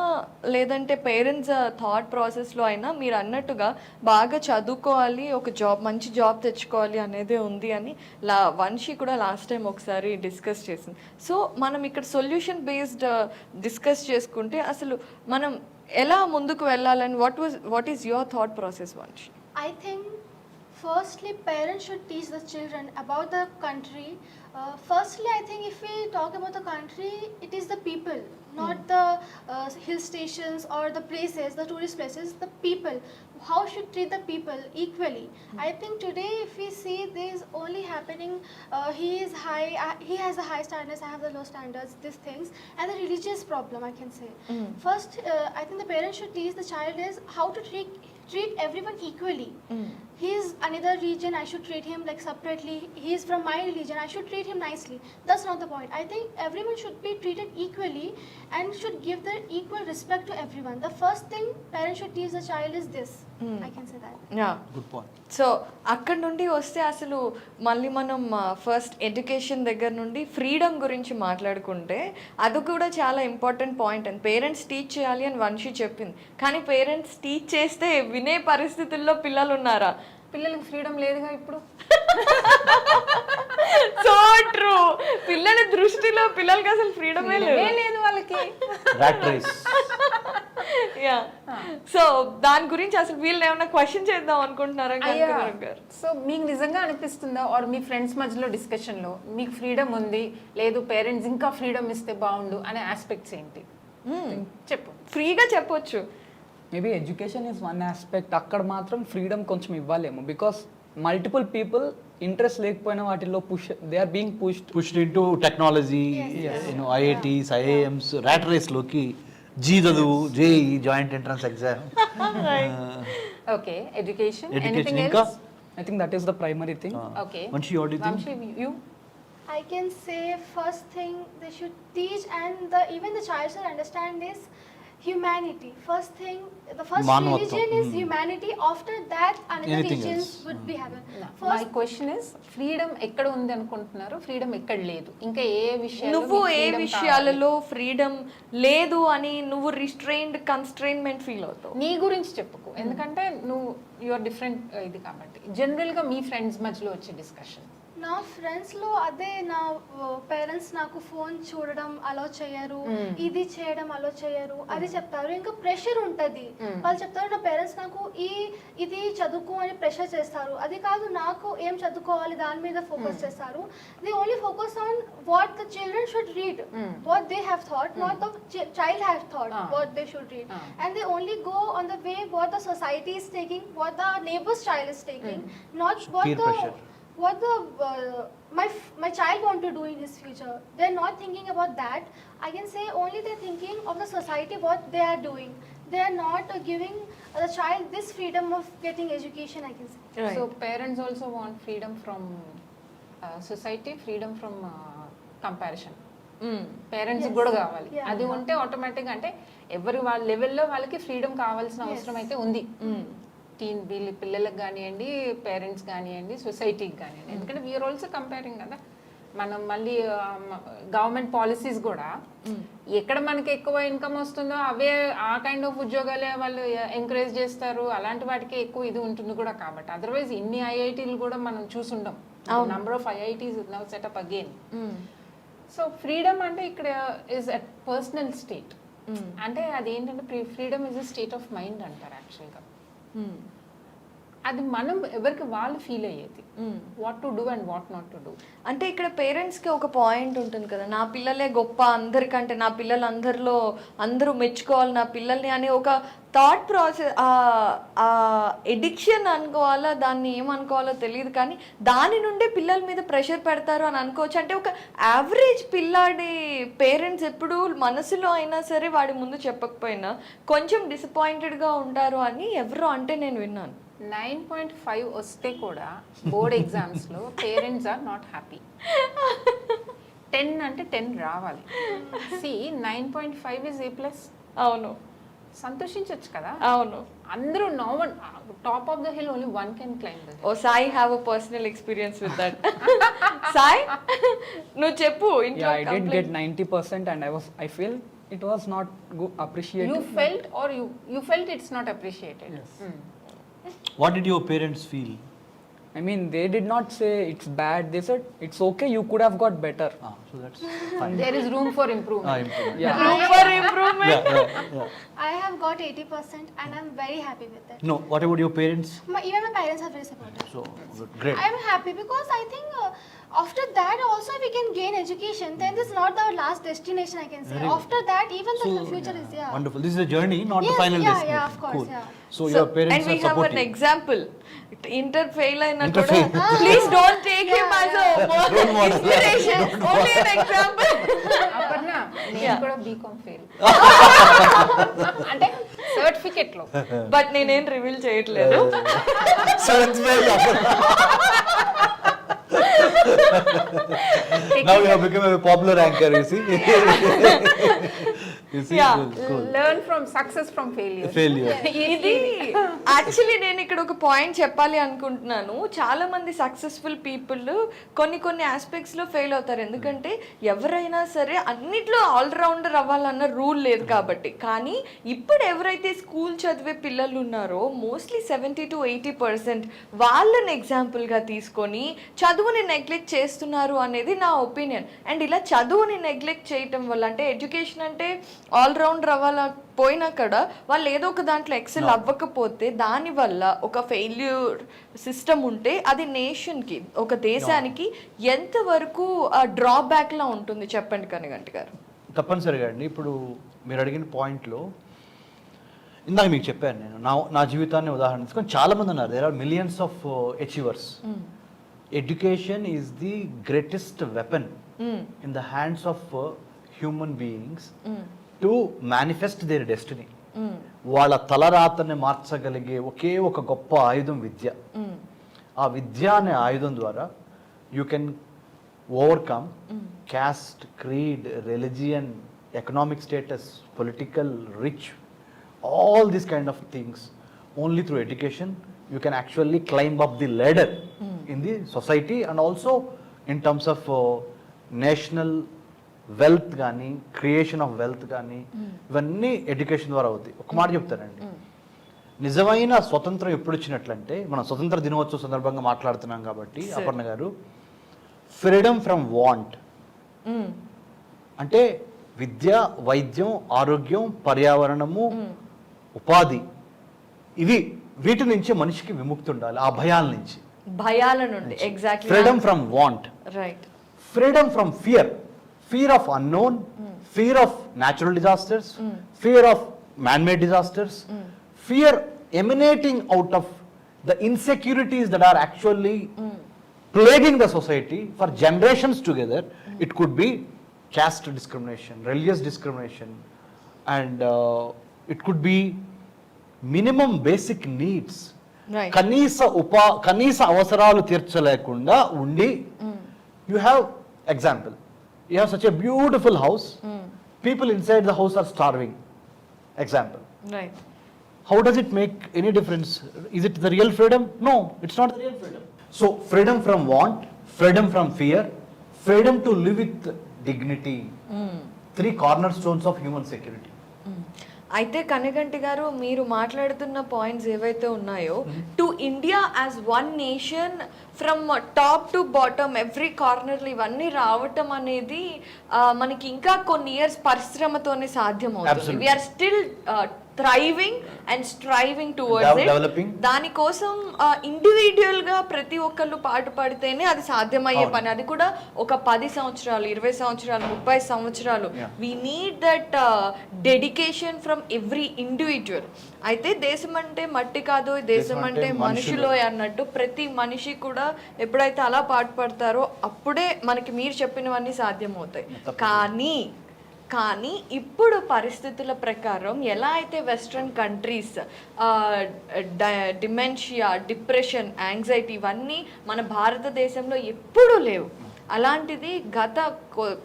A: లేదంటే పేరెంట్స్ థాట్ ప్రాసెస్లో అయినా మీరు అన్నట్టుగా బాగా చదువుకోవాలి, ఒక మంచి జాబ్ తెచ్చుకోవాలి అనేదే ఉంది అని వంశీ కూడా లాస్ట్ టైం ఒకసారి డిస్కస్ చేసింది. సో మనం ఇక్కడ సొల్యూషన్ బేస్డ్ డిస్కస్ చేసుకుంటే అసలు మనం ఎలా ముందుకు వెళ్ళాలని what is your thought process Vamshi?
D: I think firstly parents should teach the children about the country. Firstly, I think if we talk about the country, it is the people, not the hill stations or the places, the tourist places, the people. How should treat the people equally. I think today if we see this only happening, he is high, he has a high standards, I have the low standards, these things, and the religious problem I can say. First, I think the parents should teach the child is how to treat everyone equally. He is another region, I should treat him like separately. He is from my religion, I should treat him nicely. That's not the point. I think everyone should be treated equally and should give their equal respect to everyone. The first thing parents should teach the child is this. I can say that.
A: Yeah.
B: Good point.
A: So అక్కడ నుండి వస్తే అసలు మళ్ళీ మనం first education దగ్గర నుండి freedom గురించి మాట్లాడుకుంటే అది కూడా చాలా important point. And parents teach చేయాలి అని వంశీ చెప్పింది, కానీ పేరెంట్స్ టీచ్ చేస్తే వినే పరిస్థితుల్లో పిల్లలు ఉన్నారా?
C: పిల్లలకి ఫ్రీడమ్ లేదుగా ఇప్పుడు.
A: So true. పిల్లల దృష్టిలో పిల్లలకి అసలు ఫ్రీడమే
C: లేదు వాళ్ళకి.
A: యా. సో దాని గురించి అసలు వీళ్ళు ఏమైనా క్వశ్చన్ చేద్దాం అనుకుంటున్నారా?
C: సో మీకు నిజంగా అనిపిస్తుందా, ఆర్ మీ ఫ్రెండ్స్ మధ్యలో డిస్కషన్లో మీకు ఫ్రీడమ్ ఉంది, లేదు పేరెంట్స్ ఇంకా ఫ్రీడమ్ ఇస్తే బాగుండు అనే ఆస్పెక్ట్స్ ఏంటి చెప్పు.
A: ఫ్రీగా చెప్పొచ్చు.
E: Maybe education is one aspect, అక్కడ మాత్రం ఫ్రీడమ్ కొంచెం ఇవ్వాలేమో. బికాస్ multiple people interest లేకపోయినా వాటిల్లో push, they are being pushed
B: into technology, IITs, IIMs, rat race లోకి జీ చదువు, JEE joint entrance exam,
C: okay education
B: education
C: anything
B: ఇంకా
C: else
E: I think that is the primary thing.
C: Okay
B: Vanshi, what do you think?
C: Vanshi, you
D: I can say first thing they should teach and even the child should understand is humanity. First thing, the first
B: Manvatvam.
D: religion is humanity. After that, another
B: Anything
D: religions
B: else.
D: would be happen.
C: My
D: First,
C: question is freedom ఎక్కడ ఉంది అనుకుంటున్నారు, freedom ఎక్కడ లేదు, ఇంకా ఏ విషయాల్లో
A: నువ్వు
C: మీకు
A: ఏ
C: freedom
A: విషయాలలో ఫ్రీడమ్ లేదు అని నువ్వు రిస్ట్రైన్డ్ కన్స్ట్రైన్మెంట్ ఫీల్ అవుతావు?
C: నీ గురించి చెప్పుకో, ఎందుకంటే నువ్వు యువర్ డిఫరెంట్ ఇది కాబట్టి. జనరల్గా మీ ఫ్రెండ్స్ మధ్యలో వచ్చే డిస్కషన్.
D: నా ఫ్రెండ్స్ లో అదే నా పేరెంట్స్ నాకు ఫోన్ చూడడం అలో చేయరు, ఇది చేయడం అలో చేయరు అది చెప్తారు. ఇంకా ప్రెషర్ ఉంటది, వాళ్ళు చెప్తారు నా పేరెంట్స్ నాకు ఇది చదువుకో అని ప్రెషర్ చేస్తారు. అది కాదు, నాకు ఏం చదువుకోవాలి దాని మీద ఫోకస్ చేస్తారు. They only focus on what the children should read, what they have thought, not the child have thought what they should read. And they only go on the way what the society is taking, what the neighbor's child is taking, not what
B: Peer
D: the
B: pressure.
D: what the my child want to do in his future. They're not thinking about that. I can say only they're thinking of the society, what they are doing. They are not giving the child this freedom of getting education, I can say.
A: Right.
C: So parents also want freedom from society, freedom from comparison. Parents
D: Yes.
C: కూడా కావాలి.
D: Yeah.
C: అది ఉంటే ఆటోమేటిక్గా అంటే ఎవరి వాళ్ళ లెవెల్లో వాళ్ళకి ఫ్రీడమ్ కావాల్సిన అవసరం అయితే ఉంది. వీళ్ళ పిల్లలకు కానివ్వండి, పేరెంట్స్ కానివ్వండి, సొసైటీకి కానివ్వండి. ఎందుకంటే వీఆర్ ఆల్సో కంపేరింగ్ కదా. మనం మళ్ళీ గవర్నమెంట్ పాలసీస్ కూడా ఎక్కడ మనకి ఎక్కువ ఇన్కమ్ వస్తుందో అవే ఆ కైండ్ ఆఫ్ ఉద్యోగాలే వాళ్ళు ఎంకరేజ్ చేస్తారు. అలాంటి వాటికి ఎక్కువ ఇది ఉంటుంది కూడా. కాబట్టి అదర్వైజ్ ఇన్ని ఐఐటీలు కూడా మనం చూసుండం. Number of IITs now set up again. So freedom అంటే ఇక్కడ ఇస్ అట్ పర్సనల్ స్టేట్. అంటే అదేంటంటే freedom is a state of mind అంటారు యాక్చువల్గా. అది మనం ఎవరికి వాళ్ళు ఫీల్ అయ్యేది, what to do and what not to do.
A: అంటే ఇక్కడ పేరెంట్స్కి ఒక పాయింట్ ఉంటుంది కదా, నా పిల్లలే గొప్ప అందరికంటే, నా పిల్లలు అందరూ మెచ్చుకోవాలి నా పిల్లల్ని అనే ఒక థాట్ ప్రాసెస్, ఎడిక్షన్ అనుకోవాలా దాన్ని ఏమనుకోవాలో తెలియదు, కానీ దాని నుండే పిల్లల మీద ప్రెషర్ పెడతారు అని అనుకోవచ్చు. అంటే ఒక యావరేజ్ పిల్లాడి పేరెంట్స్ ఎప్పుడు మనసులో అయినా సరే వాడి ముందు చెప్పకపోయినా కొంచెం డిసప్పాయింటెడ్గా ఉంటారు అని ఎవరో అంటే నేను విన్నాను.
C: 9.5 వస్తే కూడా బోర్డ్ ఎగ్జామ్స్లో పేరెంట్స్ ఆర్ నాట్ హ్యాపీ. 10 అంటే 10 రావాలి. 9.5 ఇస్ A+.
A: అవును,
C: సంతోషించవచ్చు కదా.
A: అవును.
C: అందరూ no one top of the hill only one can climb the hill.
A: Oh Sai have a personal experience with that. Sai నువ్వు చెప్పు.
E: Yeah, I did get 90% and I feel it was not appreciated.
C: You felt it's not appreciated.
E: Yes.
B: What did your parents feel?
E: I mean, they did not say it's bad. They said it's okay. You could have got better.
B: So that's fine.
C: There is room for improvement.
B: Improvement.
E: Yeah.
A: Room for improvement.
B: Yeah.
D: I have got 80% and I'm very happy with it.
B: No, what about your parents?
D: Even my parents are very supportive.
B: So great.
D: I'm happy because I think after that also we can gain education. Then this is not the last destination, I can say.
B: Very good.
D: After that, even the future is
B: Wonderful. This is a journey, not the
D: Yes,
B: final
D: yeah,
B: destination.
D: yeah, of course,
B: Cool.
D: yeah.
B: So your parents
A: and we
B: are
A: have
B: supportive.
A: an example. Inter fail అయినా
B: Inter
A: కూడా
B: fail.
A: please don't take him as a
B: Role model.
A: inspiration. Only an example.
C: Aparna, నేను
A: Yeah.
C: కూడా BCom fail. అంటే certificate లో.
A: But నేనేం reveal చేయట్లేదు.
B: Seventh fail. Now you have become a popular anchor, you see. You see?
A: Yeah.
B: Cool.
C: Learn from success from failure.
B: Failure.
A: ఇది actually నేను ఇక్కడ ఒక పాయింట్ చెప్పాలి అనుకుంటున్నాను. చాలా మంది సక్సెస్ఫుల్ పీపుల్ కొన్ని ఆస్పెక్ట్స్ లో ఫెయిల్ అవుతారు. ఎందుకంటే ఎవరైనా సరే అన్నిట్లో ఆల్రౌండర్ అవ్వాలన్న రూల్ లేదు కాబట్టి. కానీ ఇప్పుడు ఎవరైతే స్కూల్ చదివే పిల్లలు ఉన్నారో మోస్ట్లీ 70 to 80% వాళ్ళని ఎగ్జాంపుల్గా తీసుకొని చదువుని నెగ్లెక్ట్ చేస్తున్నారు అనేది నా ఒపీనియన్. అండ్ ఇలా చదువుని నెగ్లెక్ట్ చేయటం వల్ల, అంటే ఎడ్యుకేషన్ అంటే ఆల్రౌండర్ అవ్వాల పోయినా కూడా వాళ్ళు ఏదో ఒక దాంట్లో ఎక్సెల్ అవ్వకపోతే దానివల్ల ఒక ఫెయిల్యూర్ సిస్టమ్ ఉంటే అది నేషన్కి, ఒక దేశానికి ఎంతవరకు డ్రాబ్యాక్లా ఉంటుంది చెప్పండి కనిగంటి గారు.
B: తప్పనిసరిగా అండి. ఇప్పుడు మీరు అడిగిన పాయింట్లో ఇందాక మీకు చెప్పాను నేను నా జీవితాన్ని ఉదాహరణ తీసుకొని చాలామంది ఉన్నారు. There are millions of achievers. Education is the greatest weapon in the hands of human beings to manifest their destiny. వాళ్ళ తలరాతని మార్చగలిగే ఒకే ఒక గొప్ప ఆయుధం విద్య. ఆ విద్య అనే ఆయుధం ద్వారా you can overcome caste, creed, religion, economic status, political, rich, all these kind of things. Only through education you can actually climb up the ladder in the society, and also in terms of national wealth కానీ creation of wealth కానీ ఇవన్నీ education ద్వారా అవుతాయి. ఒక మాట చెప్తానండి, నిజమైన స్వతంత్రం ఎప్పుడు వచ్చినట్లంటే, మనం స్వతంత్ర దినోత్సవ సందర్భంగా మాట్లాడుతున్నాం కాబట్టి అపర్ణ గారు, ఫ్రీడమ్ ఫ్రమ్ వాంట్ అంటే విద్య, వైద్యం, ఆరోగ్యం, పర్యావరణము, ఉపాధి, వీటి నుంచి మనిషికి విముక్తి ఉండాలి. ఆ భయాల నుంచి
A: exactly.
B: Freedom from want,
A: right.
B: Freedom from fear of unknown, fear of natural disasters, fear of man-made disasters, fear emanating out of the insecurities that are actually plaguing the society for generations together. It could be caste discrimination, religious discrimination, and it could be minimum basic needs.
A: Right.
B: కనీస అవసరాలు తీర్చలేకుండా ఉండి, you have example, you have such a beautiful house, people inside the house are starving, example.
A: Right.
B: How does it make any difference? Is it the real freedom? No, it's not the real freedom. So freedom from want, freedom from fear, freedom to live with dignity. Three cornerstones of human security.
A: అయితే కనగంటి గారు, మీరు మాట్లాడుతున్న points ఏవైతే ఉన్నాయో, to India as one nation from top to bottom every కార్నర్లో ఇవన్నీ రావటం అనేది మనకి ఇంకా కొన్ని ఇయర్స్ పరిశ్రమతోనే సాధ్యం అవుతుంది. We are still thriving and striving towards it. దానికోసం ఇండివిజువల్ గా ప్రతి ఒక్కళ్ళు పాటు పడితేనే అది సాధ్యమయ్యే పని. అది కూడా ఒక 10 సంవత్సరాలు, 20 సంవత్సరాలు, 30 సంవత్సరాలు. We need that dedication from every individual. అయితే దేశం అంటే మట్టి కాదు, దేశం అంటే మనుషులో అన్నట్టు ప్రతి మనిషి కూడా ఎప్పుడైతే అలా పాటు పడతారో అప్పుడే మనకి మీరు చెప్పినవన్నీ సాధ్యమవుతాయి. కానీ ఇప్పుడు పరిస్థితుల ప్రకారం ఎలా అయితే western countries dementia, depression, anxiety ఇవన్నీ మన భారతదేశంలో ఎప్పుడూ లేవు. అలాంటిది గత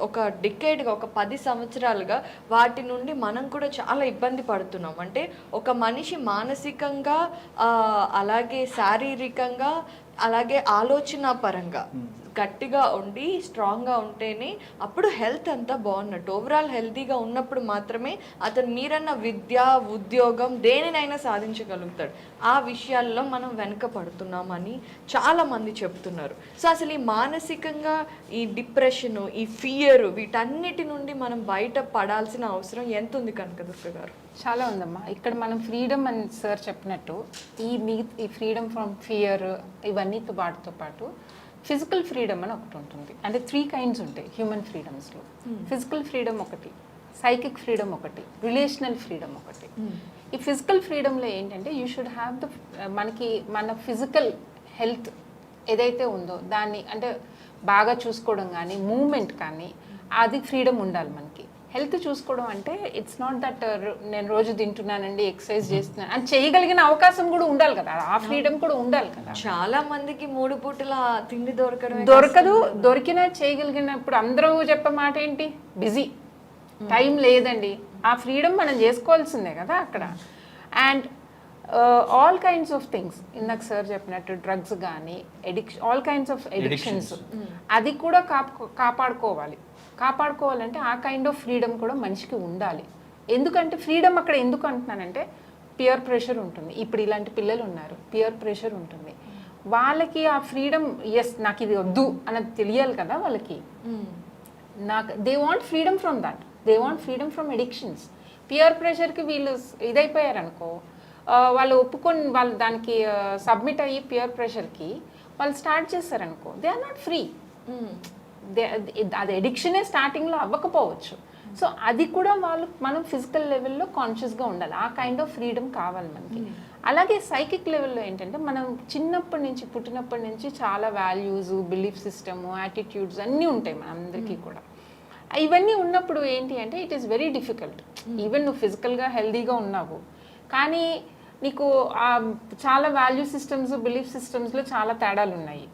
A: ఒక డికేడ్గా, ఒక 10 సంవత్సరాలుగా వాటి నుండి మనం కూడా చాలా ఇబ్బంది పడుతున్నాం. అంటే ఒక మనిషి మానసికంగా, అలాగే శారీరకంగా, అలాగే ఆలోచన పరంగా గట్టిగా ఉండి స్ట్రాంగ్గా ఉంటేనే అప్పుడు హెల్త్ అంతా బాగున్నట్టు. ఓవరాల్ హెల్తీగా ఉన్నప్పుడు మాత్రమే అతను మీరన్న విద్య, ఉద్యోగం దేనినైనా సాధించగలుగుతాడు. ఆ విషయాల్లో మనం వెనక పడుతున్నామని చాలామంది చెప్తున్నారు. సో అసలు ఈ మానసికంగా ఈ డిప్రెషను, ఈ ఫియర్, వీటన్నిటి నుండి మనం బయట పడాల్సిన అవసరం ఎంత ఉంది కనకదుర్గ గారు?
C: చాలా ఉందమ్మా. ఇక్కడ మనం ఫ్రీడమ్ అని సార్ చెప్పినట్టు ఈ ఫ్రీడమ్ ఫ్రమ్ ఫియర్ ఇవన్నీతో పాటు ఫిజికల్ ఫ్రీడమ్ అని ఒకటి ఉంటుంది. అంటే 3 kinds ఉంటాయి హ్యూమన్ ఫ్రీడమ్స్లో. ఫిజికల్ ఫ్రీడమ్ ఒకటి, సైకిక్ ఫ్రీడమ్ ఒకటి, రిలేషనల్ ఫ్రీడమ్ ఒకటి. ఈ ఫిజికల్ ఫ్రీడమ్లో ఏంటంటే యూ షుడ్ హ్యావ్ మన ఫిజికల్ హెల్త్ ఏదైతే ఉందో దాన్ని అంటే బాగా చూసుకోవడం కానీ, మూమెంట్ కానీ, అది ఫ్రీడమ్ ఉండాలి మనకి. హెల్త్ చూసుకోవడం అంటే ఇట్స్ నాట్ దట్ నేను రోజు తింటున్నానండి, ఎక్సర్సైజ్ చేస్తున్నాను అని చేయగలిగిన అవకాశం కూడా ఉండాలి కదా, ఆ ఫ్రీడమ్ కూడా ఉండాలి కదా.
A: చాలా మందికి 3 పూటల తిండి
C: దొరికినా చేయగలిగినప్పుడు అందరూ చెప్పే మాట ఏంటి, బిజీ, టైం లేదండి. ఆ ఫ్రీడమ్ మనం చేసుకోవాల్సిందే కదా అక్కడ. And all kinds of things, ఇందాక సార్ చెప్పినట్టు డ్రగ్స్ కానీ, ఆల్ కైండ్స్ ఆఫ్ ఎడిక్షన్స్, అది కూడా కాపాడుకోవాలంటే ఆ కైండ్ ఆఫ్ ఫ్రీడమ్ కూడా మనిషికి ఉండాలి. ఎందుకంటే ఫ్రీడమ్ అక్కడ ఎందుకు అంటున్నానంటే పియర్ ప్రెషర్ ఉంటుంది. ఇప్పుడు ఇలాంటి పిల్లలు ఉన్నారు, పియర్ ప్రెషర్ ఉంటుంది. వాళ్ళకి ఆ ఫ్రీడమ్, ఎస్ నాకు ఇది వద్దు అన్నది తెలియాలి కదా వాళ్ళకి. They want freedom from that, they want freedom from addictions. Peer ప్రెషర్కి వీళ్ళు ఇదైపోయారనుకో, వాళ్ళు ఒప్పుకొని వాళ్ళు దానికి సబ్మిట్ అయ్యి పియర్ ప్రెషర్కి వాళ్ళు స్టార్ట్ చేస్తారనుకో, దే ఆర్ నాట్ ఫ్రీ. అది ఎడిక్షనే స్టార్టింగ్లో అవ్వకపోవచ్చు, సో అది కూడా మనం ఫిజికల్ లెవెల్లో కాన్షియస్గా ఉండాలి. ఆ కైండ్ ఆఫ్ ఫ్రీడమ్ కావాలి మనకి. అలాగే సైకిక్ లెవెల్లో ఏంటంటే మనం చిన్నప్పటి నుంచి పుట్టినప్పటి నుంచి చాలా వాల్యూస్, బిలీఫ్ సిస్టమ్, యాటిట్యూడ్స్ అన్నీ ఉంటాయి మనందరికీ కూడా. ఇవన్నీ ఉన్నప్పుడు ఏంటి అంటే it is very difficult. Even నువ్వు ఫిజికల్గా హెల్దీగా ఉన్నావు కానీ నీకు చాలా వాల్యూ సిస్టమ్స్, బిలీఫ్ సిస్టమ్స్లో చాలా తేడాలు ఉన్నాయి.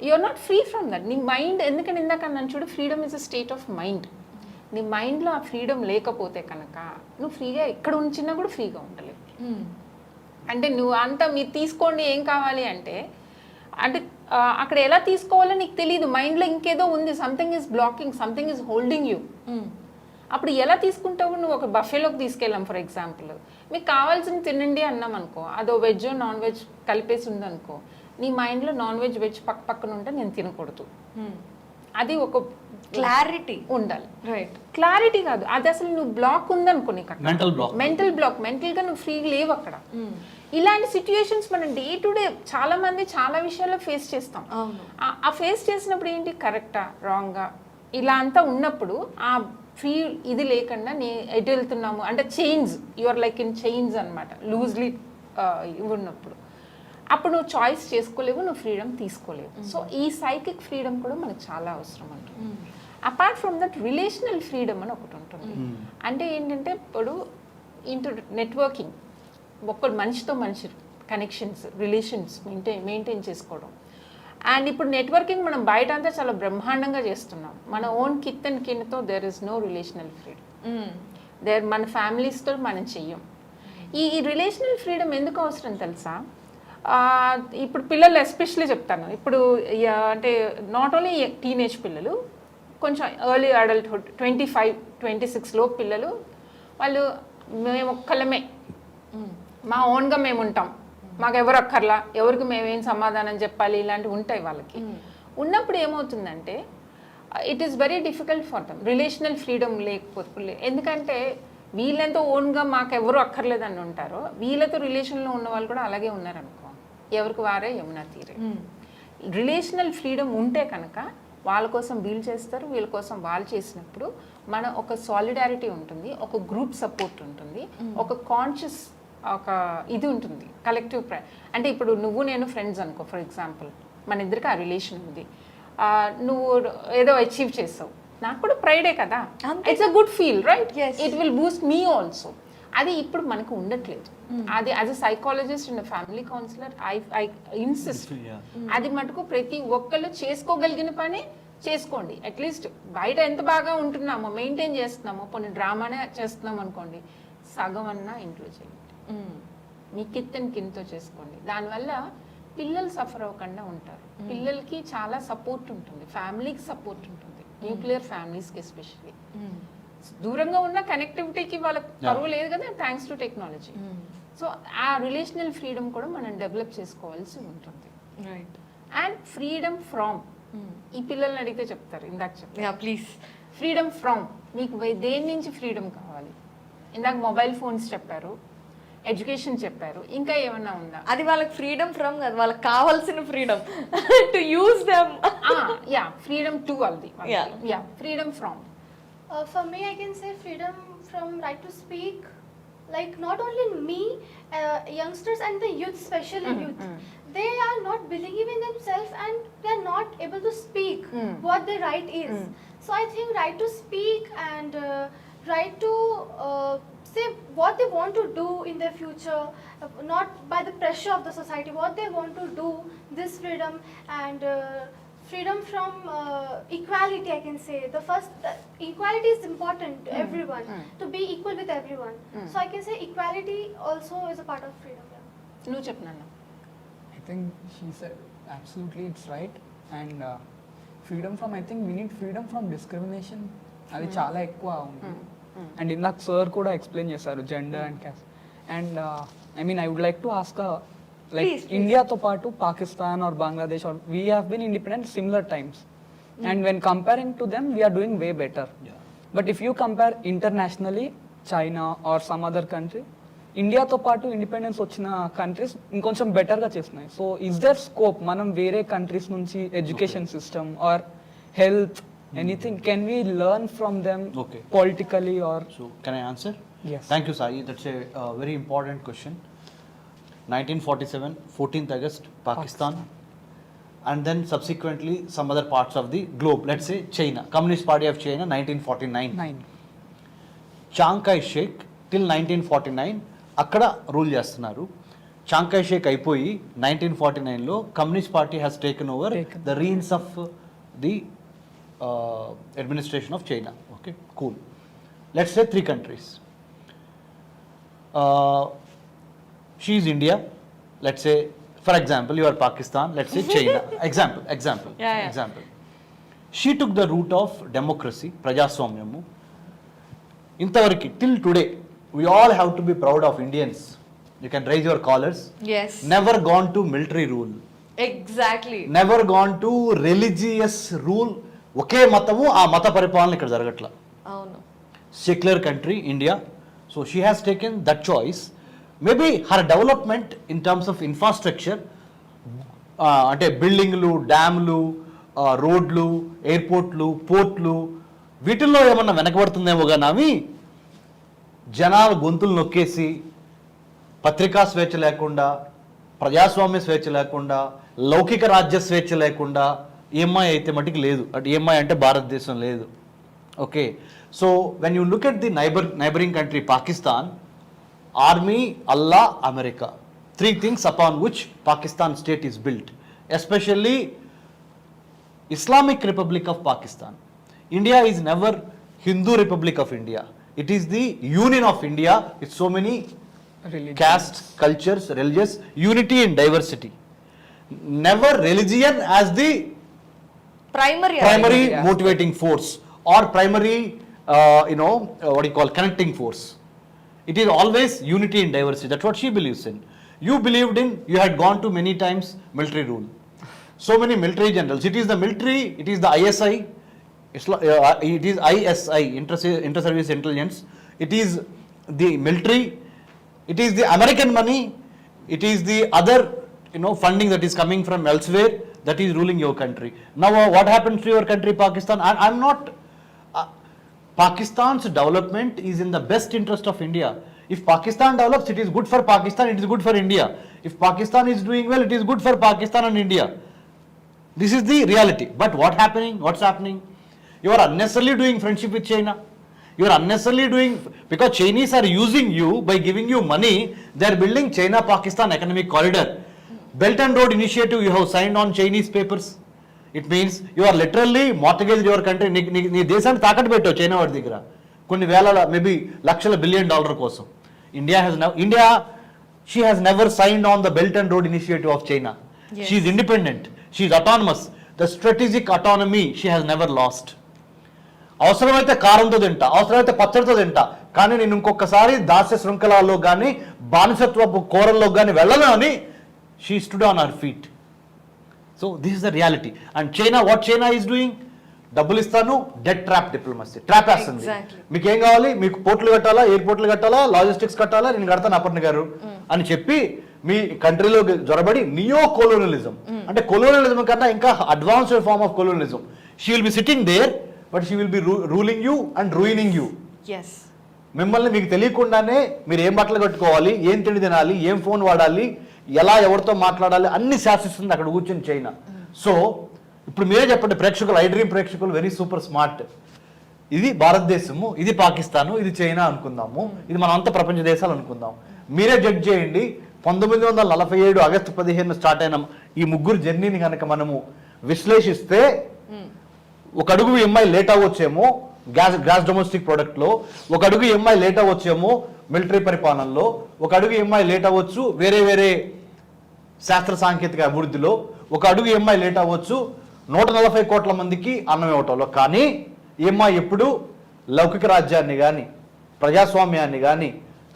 C: You are not free from that. నీ మైండ్, ఎందుకంటే ఇందాక అన్నాను చూడు, freedom is a state of mind. నీ మైండ్లో ఆ ఫ్రీడమ్ లేకపోతే కనుక నువ్వు ఫ్రీగా ఎక్కడ ఉంచినా కూడా ఫ్రీగా ఉండలేవు. అంటే నువ్వు అంతా మీరు తీసుకోండి ఏం కావాలి అంటే అక్కడ ఎలా తీసుకోవాలో నీకు తెలియదు. మైండ్లో ఇంకేదో ఉంది, something is blocking, something is holding you. అప్పుడు ఎలా తీసుకుంటావు? నువ్వు ఒక బఫేలోకి తీసుకెళ్ళాం ఫర్ ఎగ్జాంపుల్, మీకు కావాల్సింది తినండి అన్నాం అనుకో, అదో వెజ్ నాన్ వెజ్ కలిపేసి ఉందనుకో, నీ మైండ్లో నాన్ వెజ్ వెజ్ పక్కన ఉంటే నేను తినకూడదు. అది ఒక
A: క్లారిటీ
C: ఉండాలి.
A: రైట్,
C: క్లారిటీ కాదు, అది అసలు నువ్వు బ్లాక్ ఉందనుకో, నీకు
B: మెంటల్ బ్లాక్,
C: మెంటల్గా నువ్వు ఫ్రీ లేవు అక్కడ. ఇలాంటి సిచ్యుయేషన్స్ మనం డే టు డే చాలా మంది చాలా విషయాల్లో ఫేస్ చేస్తాం. ఆ ఫేస్ చేసినప్పుడు ఏంటి, కరెక్టా రాంగా ఇలా అంతా ఉన్నప్పుడు ఆ ఫ్రీ ఇది లేకుండా ఎటు వెళ్తున్నాము అంటే change, your like in change అనమాట, లూజ్లీ ఉన్నప్పుడు అప్పుడు నువ్వు చాయిస్ చేసుకోలేవు, నువ్వు ఫ్రీడమ్ తీసుకోలేవు. సో ఈ సైకిక్ ఫ్రీడమ్ కూడా మనకు చాలా అవసరం అంటుంది. Apart from that relational freedom అని ఒకటి ఉంటుంది. అంటే ఏంటంటే ఇప్పుడు ఇంటూ నెట్వర్కింగ్, ఒక్కడు మనిషితో మనిషి కనెక్షన్స్, రిలేషన్స్ మెయింటైన్ చేసుకోవడం. అండ్ ఇప్పుడు నెట్వర్కింగ్ మనం బయట అంతా చాలా బ్రహ్మాండంగా చేస్తున్నాం. మన ఓన్ కిత్ అండ్ కిన్తో there is no relational freedom. మన ఫ్యామిలీస్తో మనం చెయ్యం. ఈ రిలేషనల్ ఫ్రీడమ్ ఎందుకు అవసరం తెలుసా? ఇప్పుడు పిల్లలు ఎస్పెషల్లీ చెప్తాను, ఇప్పుడు అంటే నాట్ ఓన్లీ టీనేజ్ పిల్లలు, కొంచెం ఎర్లీ అడల్ట్హుడ్ 25-26 లోపు పిల్లలు, వాళ్ళు మేము ఒక్కళ్ళమే, మా ఓన్గా మేము ఉంటాం, మాకు ఎవరు అక్కర్లా, ఎవరికి మేమేం సమాధానం చెప్పాలి, ఇలాంటివి ఉంటాయి వాళ్ళకి. ఉన్నప్పుడు ఏమవుతుందంటే it is very difficult for them relational freedom లేకపోతే. ఎందుకంటే వీళ్ళంతా ఓన్గా మాకు ఎవరు అక్కర్లేదని ఉంటారో, వీళ్ళతో రిలేషన్లో ఉన్న వాళ్ళు కూడా అలాగే ఉన్నారనుకో, ఎవరికి వారే యమునా తీరే. రిలేషనల్ ఫ్రీడమ్ ఉంటే కనుక వాళ్ళ కోసం వీళ్ళు చేస్తారు, వీళ్ళ కోసం వాళ్ళు చేసినప్పుడు మన ఒక సాలిడారిటీ ఉంటుంది, ఒక గ్రూప్ సపోర్ట్ ఉంటుంది, ఒక కాన్షియస్ ఒక ఇది ఉంటుంది, కలెక్టివ్ అంటే ఇప్పుడు నువ్వు నేను ఫ్రెండ్స్ అనుకో ఫర్ ఎగ్జాంపుల్, మన ఇద్దరికి ఆ రిలేషన్ ఉంది, నువ్వు ఏదో అచీవ్ చేస్తావు, నాకు కూడా ప్రైడే కదా, it's a good feel right, it will Boost me also. అది ఇప్పుడు మనకు ఉండట్లేదు. అది as a psychologist and family counsellor I insist, అది మటుకు ప్రతి ఒక్కళ్ళు చేసుకోగలిగిన పని చేసుకోండి. అట్లీస్ట్ బయట ఎంత బాగా ఉంటున్నామో మెయింటైన్ చేస్తున్నామో, కొన్ని డ్రామానే చేస్తున్నాం అనుకోండి, సగం అన్నా ఇంట్లో చేయండి, మీ కిత్ అండ్ కిన్తో చేసుకోండి. దానివల్ల పిల్లలు సఫర్ అవ్వకుండా ఉంటారు. పిల్లలకి చాలా సపోర్ట్ ఉంటుంది, ఫ్యామిలీకి సపోర్ట్ ఉంటుంది, న్యూక్లియర్ ఫ్యామిలీస్కి ఎస్పెషల్లీ. దూరంగా ఉన్న కనెక్టివిటీకి వాళ్ళకి పరువు లేదు కదా, థ్యాంక్స్ టు టెక్నాలజీ. సో ఆ రిలేషనల్ ఫ్రీడమ్ కూడా మనం డెవలప్ చేసుకోవాల్సి ఉంటుంది.
A: రైట్.
C: అండ్ ఫ్రీడమ్ ఫ్రమ్, ఈ పిల్లల్ని అడిగితే చెప్తారు, ఇందాక చెప్పారు
A: ప్లీజ్.
C: ఫ్రీడమ్ ఫ్రమ్, మీకు దేని నుంచి ఫ్రీడమ్ కావాలి? ఇందాక మొబైల్ ఫోన్స్ చెప్పారు, ఎడ్యుకేషన్ చెప్పారు, ఇంకా ఏమన్నా ఉందా?
A: అది వాళ్ళకి ఫ్రీడమ్ ఫ్రమ్ కాదు, వాళ్ళకి కావాల్సిన freedom to use them.
C: Yeah, freedom to అది. Yeah, freedom from.
D: For me, I can say freedom from right to speak. Like not only me, youngsters and the youth, especially youth, they are not believing in themselves and they are not able to speak what their right is. So I think right to speak and right to say what they want to do in their future, not by the pressure of the society, what they want to do, this freedom. And freedom from equality, I can say. The first, equality is important to everyone, to be equal with everyone. So I can say equality also is a part of freedom.
C: నువ్వు చెప్పినాను.
E: I think she said absolutely it's right. And freedom from, I think we need freedom from discrimination. అది చాలా ఎక్కువ ఉంది. And ఇందాక sir కూడా explain చేశారు gender and caste. And I mean I would like to ask, like ఇండియాతో పాటు Pakistan or Bangladesh or we have been independent similar times, and when comparing to them we're doing way better. But if you compare internationally China or some other country, ఇండియాతో పాటు independence వచ్చిన countries ఇంకొంచెం బెటర్గా చేస్తున్నాయి. So is there scope మనం వేరే countries నుంచి education system or health Anything? Can we learn from them
B: Okay.
E: politically or?
B: So can I answer?
E: Yes.
B: Thank you, Sai. That's a very important question. 1947, 14th August, Pakistan. And then subsequently some other parts of the globe. Let's say China. Communist Party of China, 1949.
E: 9.
B: Chiang Kai-shek till 1949 అక్కడ rule చేస్తున్నారు. చాంగ్ Kai shek అయిపోయి 1949లో communist party has taken over the reins of the administration of China. Okay, cool. Let's say 3 countries. She is India. Let's say for example you are Pakistan. Let's say China. Example. She took the route of democracy, ప్రజాస్వామ్యము. ఇంతవరకు till today we all have to be proud of Indians. You can raise your collars.
A: Yes.
B: Never gone to military rule.
A: Exactly.
B: Never gone to religious rule. ఒకే మతము, ఆ మత పరిపాలన ఇక్కడ జరగట్ల.
A: అవును.
B: Secular country, India. So she has taken that choice. Maybe her development in terms of infrastructure, అంటే బిల్డింగ్లు, డ్యామ్లు, రోడ్లు, ఎయిర్పోర్ట్లు, పోర్ట్లు, వీటిల్లో ఏమన్నా వెనకబడుతుందేమో కానీ జనాల గొంతులు నొక్కేసి పత్రికా స్వేచ్ఛ లేకుండా, ప్రజాస్వామ్య స్వేచ్ఛ లేకుండా, లౌకిక రాజ్య స్వేచ్ఛ లేకుండా ఈఎంఐ అయితే మటుకు లేదు. అటు ఈఎంఐ అంటే భారతదేశం లేదు. Okay, so when you look at the neighbouring country Pakistan, army, Allah, America, 3 things upon which Pakistan state is built, especially Islamic Republic of Pakistan. India is never Hindu Republic of India. It is the union of India with so many
E: Religion.
B: castes, cultures, religious unity and diversity. Never religion as the
A: Primary
E: aspect.
B: motivating force or primary what you call connecting force. It is always unity and diversity. That's what she believes in. You believed in, you had gone to many times military rule. So many military generals. It is the military, it is the ISI, it is ISI, Inter-Service Intelligence. It is the military. It is the American money. It is the other, funding that is coming from elsewhere that is ruling your country. Now, what happens to your country, Pakistan? I'm not. Pakistan's development is in the best interest of India. If Pakistan develops, it is good for Pakistan. It is good for India. If Pakistan is doing well, it is good for Pakistan and India. This is the reality. But what's happening? You are unnecessarily doing friendship with China. You are unnecessarily doing, because Chinese are using you by giving you money. They are building China-Pakistan economic corridor. Belt and Road Initiative, you have signed on Chinese papers. It means you are literally mortgaged your country. నీ దేశాన్ని తాకట్టు పెట్టావు China వాడి దగ్గర కొన్ని వేల, maybe లక్షల $1 billion కోసం. She has never signed on the Belt and Road Initiative of China.
A: Yes.
B: She is independent. She is autonomous. The strategic autonomy she has never lost. అవసరమైతే కారంతో తింటా, అవసరమైతే పచ్చడితో తింటా, కానీ నేను ఇంకొకసారి దాస్య శృంఖలాల్లో కానీ బానిసత్వపు కోరల్లో కానీ వెళ్ళను అని she stood on her feet. So this is the reality. And China, what China is doing, డబ్బులు ఇస్తాను, డెట్ ట్రాప్ డిప్లొమసీ, ట్రాప్ వేస్తుంది. మీకు ఏం కావాలి, మీకు పోర్టులు కట్టాలా, ఎయిర్పోర్ట్లు కట్టాలా, లాజిస్టిక్స్ కట్టాలా, నేను కడతాను అపర్ణ గారు అని చెప్పి మీ కంట్రీలో జొరబడి నియో కొలోనియలిజం, అంటే కొలోనియలిజం కన్నా ఇంకా advanced form of colonialism. She will be sitting there, but she will be ruling you and ruining you. మిమ్మల్ని మీకు తెలియకుండానే మీరు ఏం బట్టలు కట్టుకోవాలి, ఏం తిండి తినాలి, ఏం ఫోన్ వాడాలి, ఎలా ఎవరితో మాట్లాడాలి అన్ని శాసిస్తుంది అక్కడ కూర్చొని చైనా. సో ఇప్పుడు మీరే చెప్పండి ప్రేక్షకులు, ఐ డ్రీమ్ ప్రేక్షకులు వెరీ సూపర్ స్మార్ట్. ఇది భారతదేశము, ఇది పాకిస్తాను, ఇది చైనా అనుకుందాము, ఇది మనం అంతా ప్రపంచ దేశాలు అనుకుందాం. మీరే జడ్జ్ చేయండి. 1947 ఆగస్టు 15 స్టార్ట్ అయిన ఈ ముగ్గురు జర్నీని కనుక మనము విశ్లేషిస్తే, ఒక అడుగు ఎంఐ లేట్ అవ్వచ్చేమో గ్యాస్ డొమెస్టిక్ ప్రోడక్ట్లో, ఒక అడుగు ఎంఐ లేట్ అవ్వచ్చేమో మిలిటరీ పరిపాలనలో, ఒక అడుగు ఎంఐ లేట్ అవ్వచ్చు వేరే వేరే శాస్త్ర సాంకేతిక అభివృద్ధిలో, ఒక అడుగు ఎంఐ లేట్ అవ్వచ్చు 140 కోట్ల మందికి అన్నం ఇవ్వటంలో. కానీ ఎంఐ ఎప్పుడు లౌకిక రాజ్యాన్ని కానీ, ప్రజాస్వామ్యాన్ని కానీ,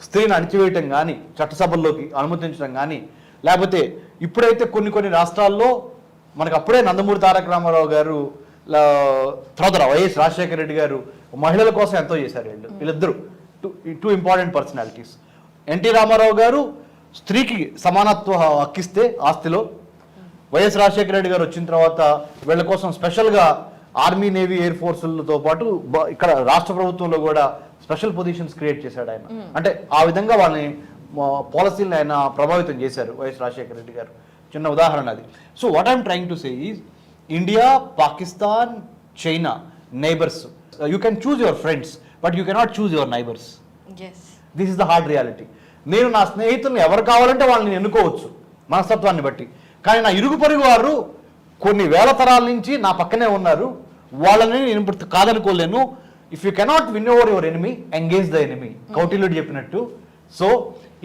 B: స్త్రీని అణిచివేయటం కానీ, చట్టసభల్లోకి అనుమతించడం కానీ, లేకపోతే ఇప్పుడైతే కొన్ని రాష్ట్రాల్లో మనకు అప్పుడే నందమూరి తారక రామారావు గారు, తర్వాత వైఎస్ రాజశేఖర రెడ్డి గారు మహిళల కోసం ఎంతో చేశారు. వీళ్ళిద్దరు two important personalities. N T Rama Rao garu స్త్రీకి సమానత్వ హక్కిస్తే ఆస్తిలో, వైఎస్ రాజశేఖర రెడ్డి గారు వచ్చిన తర్వాత వీళ్ళ కోసం స్పెషల్గా ఆర్మీ నేవీ ఎయిర్ ఫోర్సులతో పాటు ఇక్కడ రాష్ట్ర ప్రభుత్వంలో కూడా స్పెషల్ పొజిషన్స్ క్రియేట్ చేశాడు ఆయన. అంటే ఆ విధంగా వాళ్ళని పాలసీలను ఆయన ప్రభావితం చేశారు వైఎస్ రాజశేఖర రెడ్డి గారు. చిన్న ఉదాహరణ అది. So what I'm trying to say is India, Pakistan, China neighbours. You can choose your friends but you cannot choose your neighbours.
A: Yes,
B: this is the hard reality. నేను నా స్నేహితులను ఎవరు కావాలంటే వాళ్ళని ఎన్నుకోవచ్చు మనస్తత్వాన్ని బట్టి, కానీ నా ఇరుగు పొరుగు వారు కొన్ని వేల తరాల నుంచి నా పక్కనే ఉన్నారు, వాళ్ళని నేను ఇప్పుడు కాదనుకోలేను. If you cannot win over your enemy, engage the enemy, కౌటిల్యుడు చెప్పినట్టు. So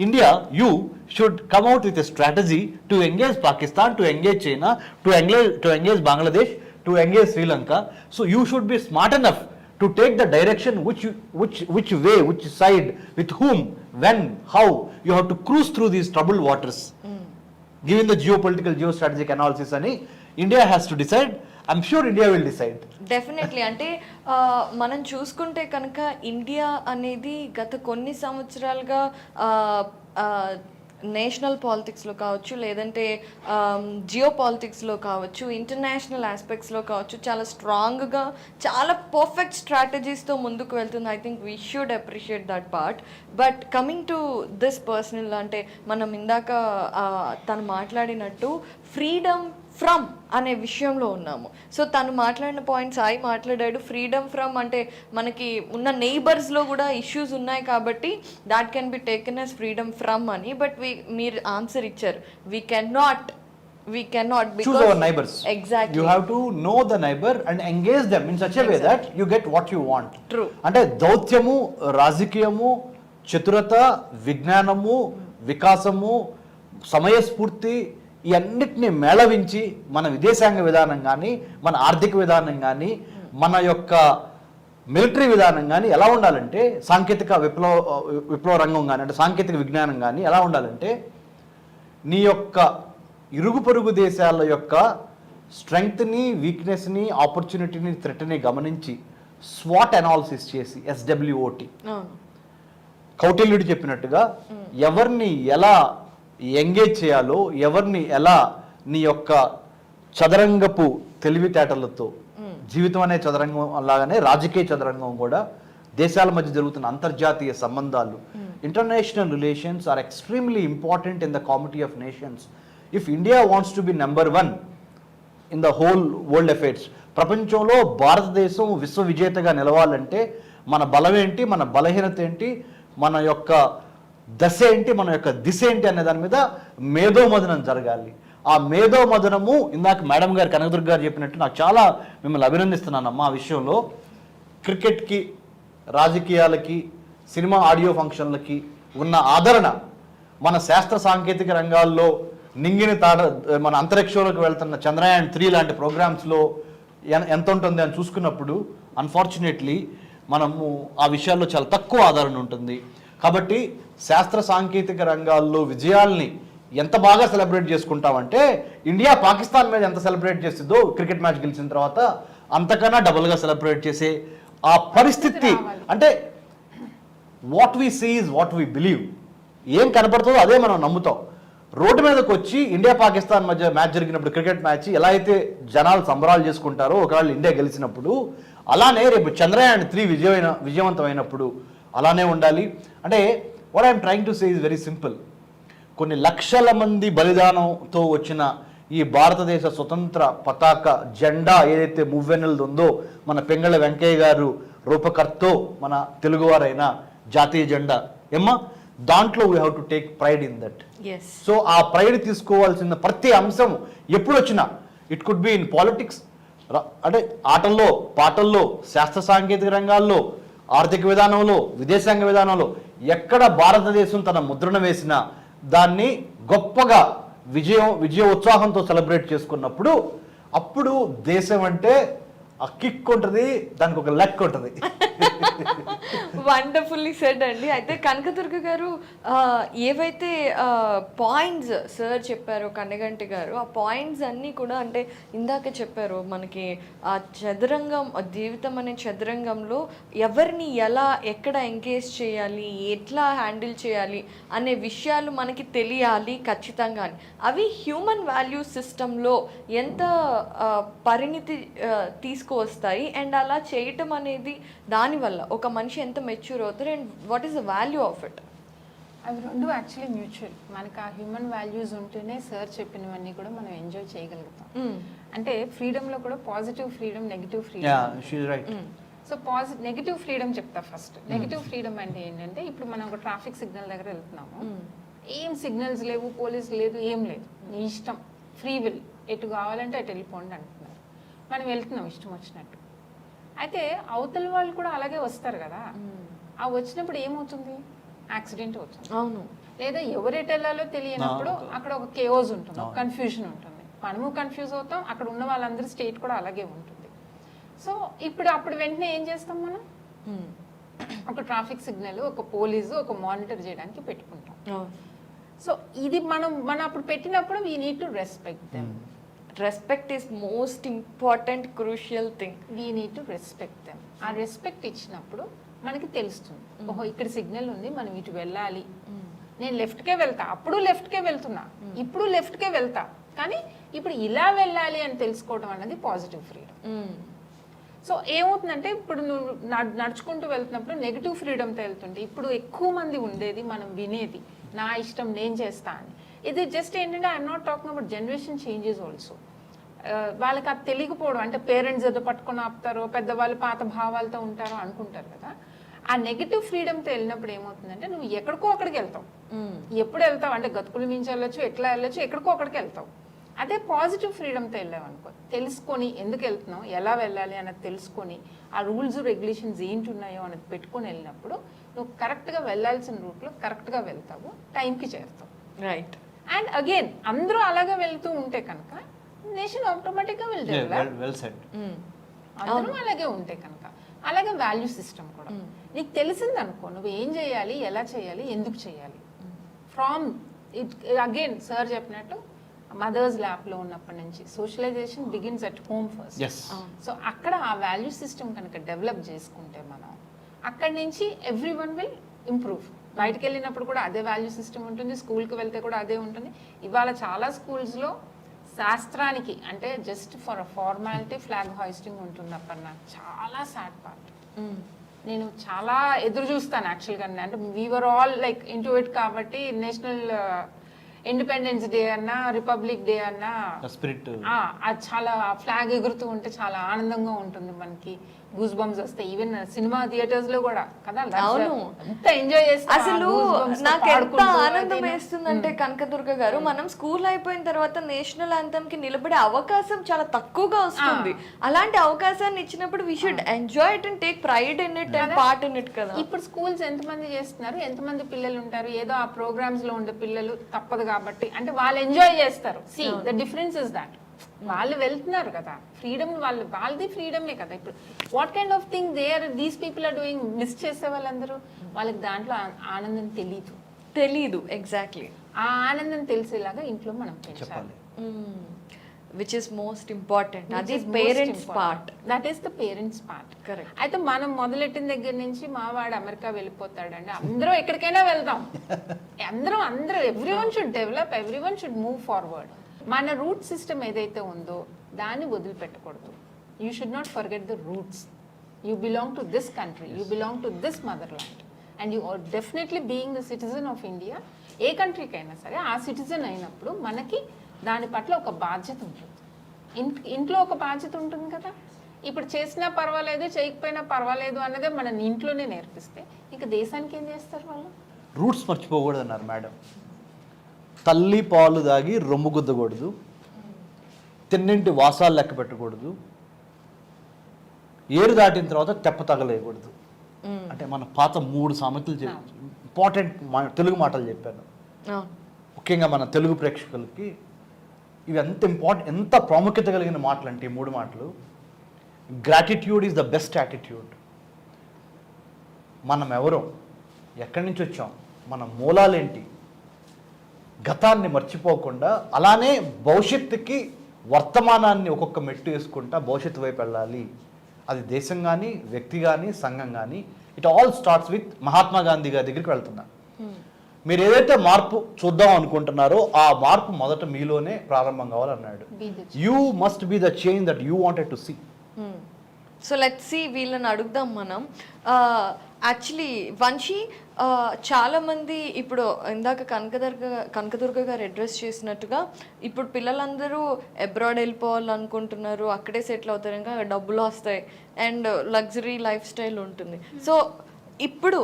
B: India, you should come out with a strategy to engage Pakistan, to engage China, to engage Bangladesh, to engage Sri Lanka. So you should be smart enough to take the direction which way, which side, with whom, when, how. You have to cruise through these troubled waters. Given the geopolitical, geostrategic analysis, ani India has to decide. I'm sure India will decide.
A: Definitely. అంటే మనం చూసుకుంటే కనుక India అనేది గత కొన్ని సంవత్సరాలుగా national పాలిటిక్స్లో కావచ్చు, లేదంటే జియో పాలిటిక్స్లో కావచ్చు, ఇంటర్నేషనల్ ఆస్పెక్ట్స్లో కావచ్చు, చాలా స్ట్రాంగ్గా, చాలా పర్ఫెక్ట్ స్ట్రాటజీస్తో ముందుకు వెళ్తుంది. I think we should appreciate that part. But coming to this personal, అంటే మనం ఇందాక తను మాట్లాడినట్టు ఫ్రీడమ్ ఫ్రమ్ అనే విషయంలో ఉన్నాము. సో తను మాట్లాడిన పాయింట్స్ సాయి మాట్లాడాడు. ఫ్రీడమ్ ఫ్రమ్ అంటే మనకి ఉన్న నైబర్స్లో కూడా ఇష్యూస్ ఉన్నాయి కాబట్టి that can be taken as freedom from అని. బట్ మీరు ఆన్సర్ ఇచ్చారు, we can not
B: choose our neighbors.
A: Exactly.
B: You have to know the neighbor and engage them in such a way that you get what you want.
A: True.
B: అంటే దౌత్యము, రాజకీయము, చతురత, విజ్ఞానము, వికాసము, సమయస్ఫూర్తి, ఈ అన్నిటిని మేళవించి మన విదేశాంగ విధానం కానీ, మన ఆర్థిక విధానం కానీ, మన యొక్క మిలిటరీ విధానం కానీ ఎలా ఉండాలంటే, సాంకేతిక విప్లవ రంగం కానీ, అంటే సాంకేతిక విజ్ఞానం కానీ ఎలా ఉండాలంటే, నీ యొక్క ఇరుగు పొరుగు దేశాల యొక్క స్ట్రెంగ్త్ని, వీక్నెస్ని, ఆపర్చునిటీని, థ్రెట్ని గమనించి స్వాట్ అనాలిసిస్ చేసి, SWOT, కౌటిల్యుడు చెప్పినట్టుగా ఎవరిని ఎలా ఎంగేజ్ చేయాలో, ఎవరిని ఎలా నీ యొక్క చదరంగపు తెలివితేటలతో, జీవితం అనే చదరంగం అలాగనే రాజకీయ చదరంగం కూడా, దేశాల మధ్య జరుగుతున్న అంతర్జాతీయ సంబంధాలు, international relations are extremely important in the comity of nations. If India wants to be number 1 in the whole world affairs, ప్రపంచంలో భారతదేశం విశ్వ విజేతగా నిలవాలంటే మన బలం ఏంటి, మన బలహీనత ఏంటి, మన యొక్క దశ ఏంటి, మన యొక్క దిశ ఏంటి అనే దాని మీద మేధోమదనం జరగాలి. ఆ మేధోమదనము ఇందాక మేడం గారు, కనకదుర్గ గారు చెప్పినట్టు నాకు చాలా మిమ్మల్ని అభినందిస్తున్నానమ్మా ఆ విషయంలో. క్రికెట్కి, రాజకీయాలకి, సినిమా ఆడియో ఫంక్షన్లకి ఉన్న ఆదరణ మన శాస్త్ర సాంకేతిక రంగాల్లో నింగిని మన అంతరిక్షంలోకి వెళ్తున్న చంద్రయాన్ 3 లాంటి ప్రోగ్రామ్స్లో ఎంత ఉంటుంది అని చూసుకున్నప్పుడు అన్ఫార్చునేట్లీ మనము ఆ విషయాల్లో చాలా తక్కువ ఆదరణ ఉంటుంది. కాబట్టి శాస్త్ర సాంకేతిక రంగాల్లో విజయాల్ని ఎంత బాగా సెలబ్రేట్ చేసుకుంటామంటే, ఇండియా పాకిస్తాన్ మీద ఎంత సెలబ్రేట్ చేస్తుందో క్రికెట్ మ్యాచ్ గెలిచిన తర్వాత అంతకన్నా డబుల్గా సెలబ్రేట్ చేసే ఆ పరిస్థితి. అంటే what we see is what we believe. ఏం కనపడుతుందో అదే మనం నమ్ముతాం. రోడ్డు మీదకి వచ్చి ఇండియా పాకిస్తాన్ మధ్య మ్యాచ్ జరిగినప్పుడు, క్రికెట్ మ్యాచ్ ఎలా అయితే జనాలు సంబరాలు చేసుకుంటారో ఒకవేళ ఇండియా గెలిచినప్పుడు, అలానే రేపు చంద్రయాన్ 3 విజయవంతమైనప్పుడు అలానే ఉండాలి. అంటే what I'm trying to say is very simple. కొన్ని లక్షల మంది బలిదానంతో వచ్చిన ఈ భారతదేశ స్వతంత్ర పతాక జెండా ఏదైతే మువ్వెన్నెలది ఉందో, మన పెంగళ వెంకయ్య గారు రూపకర్తో మన తెలుగువారైన జాతీయ జెండా దాంట్లో we have to take pride in that. So ఆ ప్రైడ్ తీసుకోవాల్సిన ప్రతి అంశం ఎప్పుడు వచ్చినా, it could be in politics, అంటే ఆటల్లో, పాటల్లో, శాస్త్ర సాంకేతిక రంగాల్లో, ఆర్థిక విధానంలో, విదేశాంగ విధానంలో ఎక్కడ భారతదేశం తన ముద్రణ వేసినా దాన్ని గొప్పగా విజయ ఉత్సాహంతో సెలబ్రేట్ చేసుకున్నప్పుడు, అప్పుడు దేశం అంటే ఆ కిక్ ఉంటుంది, దానికి ఒక లెక్క ఉంటుంది.
A: వండర్ఫుల్లీ సెడ్ అండి. అయితే కనకదుర్గ గారు ఏవైతే పాయింట్స్ సార్ చెప్పారో, కన్నగంటి గారు, ఆ పాయింట్స్ అన్నీ కూడా, అంటే ఇందాక చెప్పారు మనకి ఆ చదరంగం, జీవితం అనే చదరంగంలో ఎవరిని ఎలా ఎక్కడ ఎంగేజ్ చేయాలి, ఎట్లా హ్యాండిల్ చేయాలి అనే విషయాలు మనకి తెలియాలి ఖచ్చితంగా. అవి హ్యూమన్ వాల్యూ సిస్టంలో ఎంత పరిణితి తీసుకువస్తాయి. అండ్ అలా చేయటం అనేది దానివల్ల ఒక మనిషి ఎంత మెచ్యూర్ అవుతారు and what is the value of it?
C: అవి రెండు యాక్చువల్లీ మ్యూచువల్. మనకు ఆ హ్యూమన్ వాల్యూస్ ఉంటేనే సార్ చెప్పినవన్నీ కూడా మనం ఎంజాయ్ చేయగలుగుతాం. అంటే ఫ్రీడమ్లో కూడా positive freedom, negative freedom.
B: Right.
C: So negative freedom చెప్తా ఫస్ట్. నెగిటివ్ ఫ్రీడమ్ అంటే ఏంటంటే, ఇప్పుడు మనం ఒక ట్రాఫిక్ సిగ్నల్ దగ్గర వెళ్తున్నాము, ఏం సిగ్నల్స్ లేవు, పోలీస్ లేదు, ఏం లేదు, నీ ఇష్టం, ఫ్రీ విల్, ఎటు కావాలంటే అటు వెళ్ళిపోండి అంటున్నారు. మనం వెళ్తున్నాం ఇష్టం వచ్చినట్టు. అయితే అవతల వాళ్ళు కూడా అలాగే వస్తారు కదా. ఆ వచ్చినప్పుడు ఏమవుతుంది? యాక్సిడెంట్ అవుతుంది.
A: అవును.
C: లేదా ఎవరెటు వెళ్ళాలో తెలియనప్పుడు అక్కడ ఒక కేఓస్ ఉంటుంది, కన్ఫ్యూజన్ ఉంటుంది. మనము కన్ఫ్యూజ్ అవుతాం, అక్కడ ఉన్న వాళ్ళందరి స్టేట్ కూడా అలాగే ఉంటుంది. సో అప్పుడు వెంటనే ఏం చేస్తాం మనం? ఒక ట్రాఫిక్ సిగ్నల్, ఒక పోలీసు, ఒక మానిటర్ చేయడానికి పెట్టుకుంటాం. సో ఇది మనం అప్పుడు పెట్టినప్పుడు we need to respect them.
A: Respect is most important crucial thing.
C: We need to respect them. ఆ రెస్పెక్ట్ ఇచ్చినప్పుడు మనకి తెలుస్తుంది, ఓహో ఇక్కడ సిగ్నల్ ఉంది, మనం ఇటు వెళ్ళాలి. నేను లెఫ్ట్కే వెళ్తా, అప్పుడు లెఫ్ట్కే వెళ్తున్నా, ఇప్పుడు లెఫ్ట్కే వెళ్తా, కానీ ఇప్పుడు ఇలా వెళ్ళాలి అని తెలుసుకోవడం అన్నది పాజిటివ్ ఫ్రీడమ్. సో ఏమవుతుందంటే, ఇప్పుడు నువ్వు నడుచుకుంటూ వెళ్తున్నప్పుడు నెగిటివ్ ఫ్రీడమ్తో వెళ్తుంటే, ఇప్పుడు ఎక్కువ మంది ఉండేది మనం వినేది నా ఇష్టం నేను చేస్తా అని. ఇది జస్ట్ ఏంటంటే, I'm not talking about generation changes also. వాళ్ళకి అది తెలియకపోవడం, అంటే పేరెంట్స్ ఏదో పట్టుకొని ఆపుతారో, పెద్దవాళ్ళు పాత భావాలతో ఉంటారో అనుకుంటారు కదా. ఆ నెగిటివ్ ఫ్రీడమ్తో వెళ్ళినప్పుడు ఏమవుతుందంటే, నువ్వు ఎక్కడికో అక్కడికి వెళ్తావు. ఎప్పుడు వెళ్తావు అంటే గతుకుల మించి వెళ్ళొచ్చు, ఎట్లా వెళ్ళొచ్చు, ఎక్కడికో అక్కడికి వెళ్తావు. అదే పాజిటివ్ ఫ్రీడమ్తో వెళ్ళావు అనుకో, తెలుసుకొని ఎందుకు వెళ్తున్నావు, ఎలా వెళ్ళాలి అన్నది తెలుసుకొని, ఆ రూల్స్ రెగ్యులేషన్స్ ఏంటి ఉన్నాయో అన్నది పెట్టుకొని వెళ్ళినప్పుడు నువ్వు కరెక్ట్గా వెళ్ళాల్సిన రూట్లో కరెక్ట్గా వెళ్తావు, టైంకి చేరుతావు.
A: రైట్.
C: అండ్ అగైన్ అందరూ అలాగే వెళ్తూ ఉంటే కనుక నేషన్ ఆటోమేటిక్గా విల్ డెవలప్. అందరూ అలాగే ఉంటే కనుక. అలాగే వాల్యూ సిస్టమ్ కూడా నీకు తెలిసింది అనుకో, నువ్వు ఏం చేయాలి, ఎలా చేయాలి, ఎందుకు చేయాలి. ఫ్రామ్ ఇట్ అగైన్ సార్ చెప్పినట్టు మదర్స్ ల్యాబ్లో ఉన్నప్పటి నుంచి socialisation begins at home first. So అక్కడ ఆ వాల్యూ సిస్టమ్ కనుక డెవలప్ చేసుకుంటే మనం, అక్కడి నుంచి ఎవ్రీ వన్ విల్ ఇంప్రూవ్. బయటకు వెళ్ళినప్పుడు కూడా అదే వాల్యూ సిస్టమ్ ఉంటుంది, స్కూల్కి వెళ్తే కూడా అదే ఉంటుంది. ఇవాళ చాలా స్కూల్స్లో శాస్త్రానికి అంటే just for a formality flag hoisting ఉంటుంది. అప్పుడు నాకు చాలా సాడ్ పార్ట్. నేను చాలా ఎదురు చూస్తాను యాక్చువల్గా. అంటే we are all like into it కాబట్టి నేషనల్ ఇండిపెండెన్స్ డే అన్నా, రిపబ్లిక్ డే అన్నా
B: స్పిరిట్
C: అది చాలా ఫ్లాగ్ ఎగురుతూ ఉంటే చాలా ఆనందంగా ఉంటుంది, మనకి గూస్ బంప్స్ వస్తాయి. ఈవెన్ సినిమా థియేటర్స్ లో కూడా కదా, ఎంత ఎంజాయ్ చేస్తాం.
A: అసలు నాకు ఎంత ఆనందం వేస్తుందంటే కనకదుర్గ గారు, మనం స్కూల్ అయిపోయిన తర్వాత నేషనల్ యాంథమ్ కి నిలబడే అవకాశం చాలా తక్కువగా వస్తుంది. అలాంటి అవకాశాన్ని ఇచ్చినప్పుడు we should enjoy it and take pride in it and part in it కదా.
C: ఇప్పుడు స్కూల్స్ ఎంతమంది చేస్తున్నారు, ఎంతమంది పిల్లలు ఉంటారు, ఏదో ఆ ప్రోగ్రామ్స్ లో ఉండే పిల్లలు తప్పదు కాబట్టి అంటే వాళ్ళు ఎంజాయ్ చేస్తారు. See the difference is that వాళ్ళు వెళ్తున్నారు కదా, ఫ్రీడమ్ వాళ్ళది ఫ్రీడమే కదా. ఇప్పుడు what kind of thing these people are doing, miss చేసే వాళ్ళందరూ, వాళ్ళకి దాంట్లో ఆనందం తెలీదు.
A: ఎగ్జాక్ట్లీ.
C: ఆ ఆనందం తెలిసేలాగా ఇంట్లో మనం పెంచాలి.
A: Which is most important. అది parents part.
C: That is the parents part.
A: Correct.
C: అయితే మనం మొదలెట్టిన దగ్గర నుంచి మా వాడు అమెరికా వెళ్ళిపోతాడండి, అందరూ ఎక్కడికైనా వెళ్దాం, అందరూ everyone should develop, everyone should move forward. మన రూట్ సిస్టమ్ ఏదైతే ఉందో దాన్ని వదిలిపెట్టకూడదు. You should not forget the roots. You belong to this country, you belong to this motherland, and you are definitely being the citizen of India. ఏ కంట్రీకి అయినా సరే ఆ సిటిజన్ అయినప్పుడు మనకి దాని పట్ల ఒక బాధ్యత ఉంటుంది. ఇంట్లో ఒక బాధ్యత ఉంటుంది కదా. ఇప్పుడు చేసినా పర్వాలేదు, చేయకపోయినా పర్వాలేదు అన్నదే మన ఇంట్లోనే నేర్పిస్తే ఇంకా దేశానికి ఏం చేస్తారు వాళ్ళు?
B: రూట్స్ మర్చిపోకూడదు అన్నారు మేడం. తల్లి పాలు దాగి రొమ్ము గుద్దకూడదు, తిన్నింటి వాసాలు లెక్క పెట్టకూడదు, ఏరు దాటిన తర్వాత తెప్ప తగలేయకూడదు. అంటే మన పాత 3 సామెతలు ఇంపార్టెంట్ తెలుగు మాటలు చెప్పాను. ముఖ్యంగా మన తెలుగు ప్రేక్షకులకి ఇవి ఎంత ప్రాముఖ్యత కలిగిన మాటలు అంటే ఈ 3 మాటలు. Gratitude is the best attitude. మనం ఎవరో, ఎక్కడి నుంచి వచ్చాం, మన మూలాలేంటి, గతాన్ని మర్చిపోకుండా అలానే భవిష్యత్తుకి వర్తమానాన్ని ఒక్కొక్క మెట్టు వేసుకుంటా భవిష్యత్తు వైపు వెళ్ళాలి. అది దేశం కానీ, వ్యక్తి కానీ, సంఘం కానీ, it all starts with Mahatma Gandhi గారి దగ్గరికి వెళ్తున్నా. మీరు ఏదైతే మార్పు చూద్దాం అనుకుంటున్నారో ఆ మార్పు మొదట మీలోనే ప్రారంభం కావాలన్నాడు. You must be the change that you wanted to see.
A: So let's see వీళ్ళని అడుగుదాం మనం. యాక్చువల్లీ వంశీ, చాలామంది ఇప్పుడు ఇందాక కనకదుర్గ గారు అడ్రస్ చేసినట్టుగా ఇప్పుడు పిల్లలందరూ అబ్రాడ్ వెళ్ళిపోవాలనుకుంటున్నారు, అక్కడే సెటిల్ అవుతారు, ఇంకా డబ్బులు వస్తాయి అండ్ లగ్జరీ లైఫ్ స్టైల్ ఉంటుంది. సో ఇప్పుడు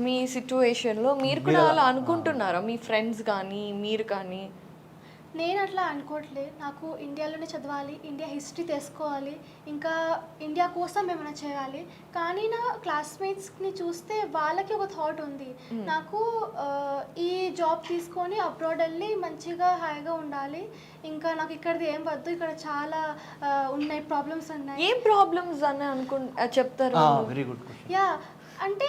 A: మీ సిచ్యువేషన్లో మీరు కూడా అలా అనుకుంటున్నారా, మీ ఫ్రెండ్స్ కానీ మీరు కానీ?
D: నేను అట్లా అనుకోవట్లే. నాకు ఇండియాలోనే చదవాలి, ఇండియా హిస్టరీ తెలుసుకోవాలి, ఇంకా ఇండియా కోసం ఏమైనా చేయాలి. కానీ నా క్లాస్మేట్స్ని చూస్తే వాళ్ళకి ఒక థాట్ ఉంది, నాకు ఈ జాబ్ తీసుకొని అబ్రాడ్ వెళ్ళి మంచిగా హాయిగా ఉండాలి, ఇంకా నాకు ఇక్కడిది ఏం వద్దు, ఇక్కడ చాలా ఉన్నాయి ప్రాబ్లమ్స్ ఉన్నాయి.
A: ఏం ప్రాబ్లమ్స్ అని చెప్తారు?
B: Very good question.
D: యా, అంటే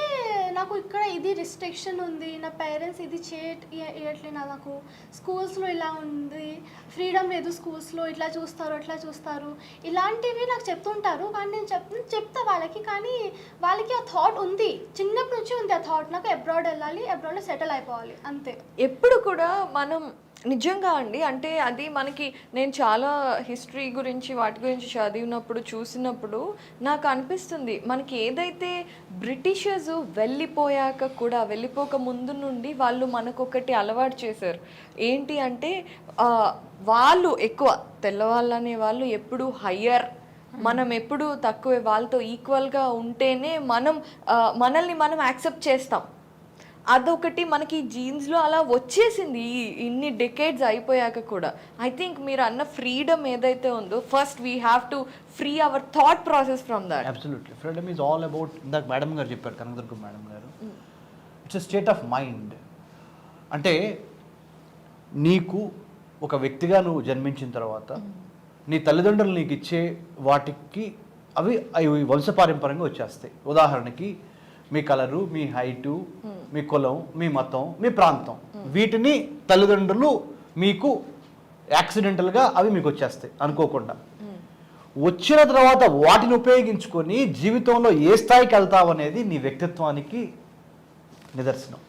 D: నాకు ఇక్కడ ఇది రిస్ట్రిక్షన్ ఉంది, నా పేరెంట్స్ ఇది చేయట్లేదు, నాకు స్కూల్స్లో ఇలా ఉంది, ఫ్రీడమ్ లేదు స్కూల్స్లో, ఇట్లా చూస్తారు అట్లా చూస్తారు, ఇలాంటివి నాకు చెప్తుంటారు. కానీ నేను చెప్తా వాళ్ళకి, కానీ వాళ్ళకి ఆ థాట్ ఉంది, చిన్నప్పటి నుంచి ఉంది ఆ థాట్, నాకు అబ్రాడ్ వెళ్ళాలి, అబ్రాడ్లో సెటిల్ అయిపోవాలి అంతే.
A: ఎప్పుడు కూడా మనం నిజంగా అండి, అంటే అది మనకి, నేను చాలా హిస్టరీ గురించి వాటి గురించి చదివినప్పుడు చూసినప్పుడు నాకు అనిపిస్తుంది, మనకి ఏదైతే బ్రిటిషర్స్ వెళ్ళిపోయాక కూడా, వెళ్ళిపోక ముందు నుండి వాళ్ళు మనకొకటి అలవాటు చేశారు. ఏంటి అంటే వాళ్ళు ఎక్కువ తెల్లవాళ్ళనే వాళ్ళు ఎప్పుడు హయ్యర్, మనం ఎప్పుడు తక్కువే, వాళ్ళతో ఈక్వల్గా ఉంటేనే మనల్ని మనం యాక్సెప్ట్ చేస్తాం. అదొకటి మనకి జీన్స్లో అలా వచ్చేసింది ఇన్ని డెకేడ్స్ అయిపోయాక కూడా. ఐ థింక్ మీరు అన్న ఫ్రీడమ్ ఏదైతే ఉందో, first we have to free our thought process from that.
B: Absolutely, freedom is all about, ఇందాక మేడం గారు చెప్పారు, కనకదుర్గ మేడం గారు, it's a state of mind. అంటే నీకు ఒక వ్యక్తిగా నువ్వు జన్మించిన తర్వాత నీ తల్లిదండ్రులు నీకు ఇచ్చే వాటికి అవి వంశపారంపర్యంగా వచ్చేస్తాయి. ఉదాహరణకి మీ కలరు, మీ హైటు, మీ కులం, మీ మతం, మీ ప్రాంతం, వీటిని తల్లిదండ్రులు మీకు యాక్సిడెంటల్గా అవి మీకు వచ్చేస్తాయి అనుకోకుండా. వచ్చిన తర్వాత వాటిని ఉపయోగించుకొని జీవితంలో ఏ స్థాయికి వెళ్తావు అనేది నీ వ్యక్తిత్వానికి నిదర్శనం.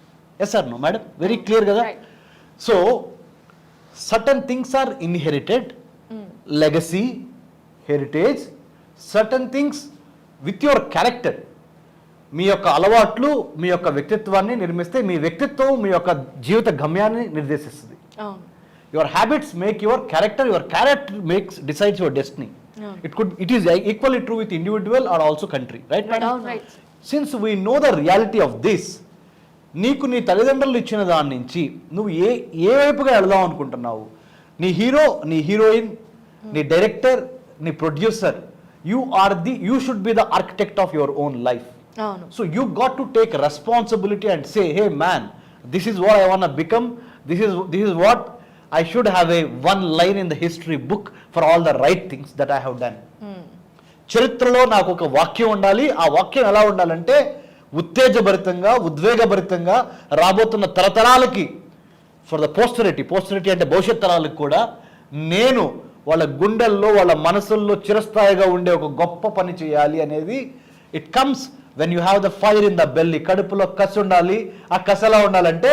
B: Yes sir no madam, very clear కదా. So certain things are inherited, legacy, heritage, certain things with your character. మీ యొక్క అలవాట్లు మీ యొక్క వ్యక్తిత్వాన్ని నిర్మిస్తే, మీ వ్యక్తిత్వం మీ యొక్క జీవిత గమ్యాన్ని నిర్దేశిస్తుంది. Your habits make your character makes decides your destiny. It is equally true with individual or also country, right madam? Since we know the reality of this, నీకు నీ తల్లిదండ్రులు ఇచ్చిన దాని నుంచి నువ్వు ఏ వైపుగా వెళదాం అనుకుంటున్నావు, నీ హీరో, నీ హీరోయిన్, నీ డైరెక్టర్, నీ producer, you should be the architect of your own life. So you got to take responsibility and say, hey man, this is what I want to become, this is what I should have a one line in the history book for all the right things that I have done. చరిత్రలో నాకు ఒక వాక్యం ఉండాలి. ఆ వాక్యం ఎలా ఉండాలంటే ఉత్తేజభరితంగా, ఉద్వేగభరితంగా రాబోతున్న తరతరాలకి, ఫర్ ద పోస్టరిటీ అంటే భవిష్యత్ తరాలకు కూడా నేను వాళ్ళ గుండెల్లో, వాళ్ళ మనసుల్లో చిరస్థాయిగా ఉండే ఒక గొప్ప పని చేయాలి అనేది it comes when you have the fire in the belly. కడుపులో కసి ఉండాలి. ఆ కసి ఎలా ఉండాలంటే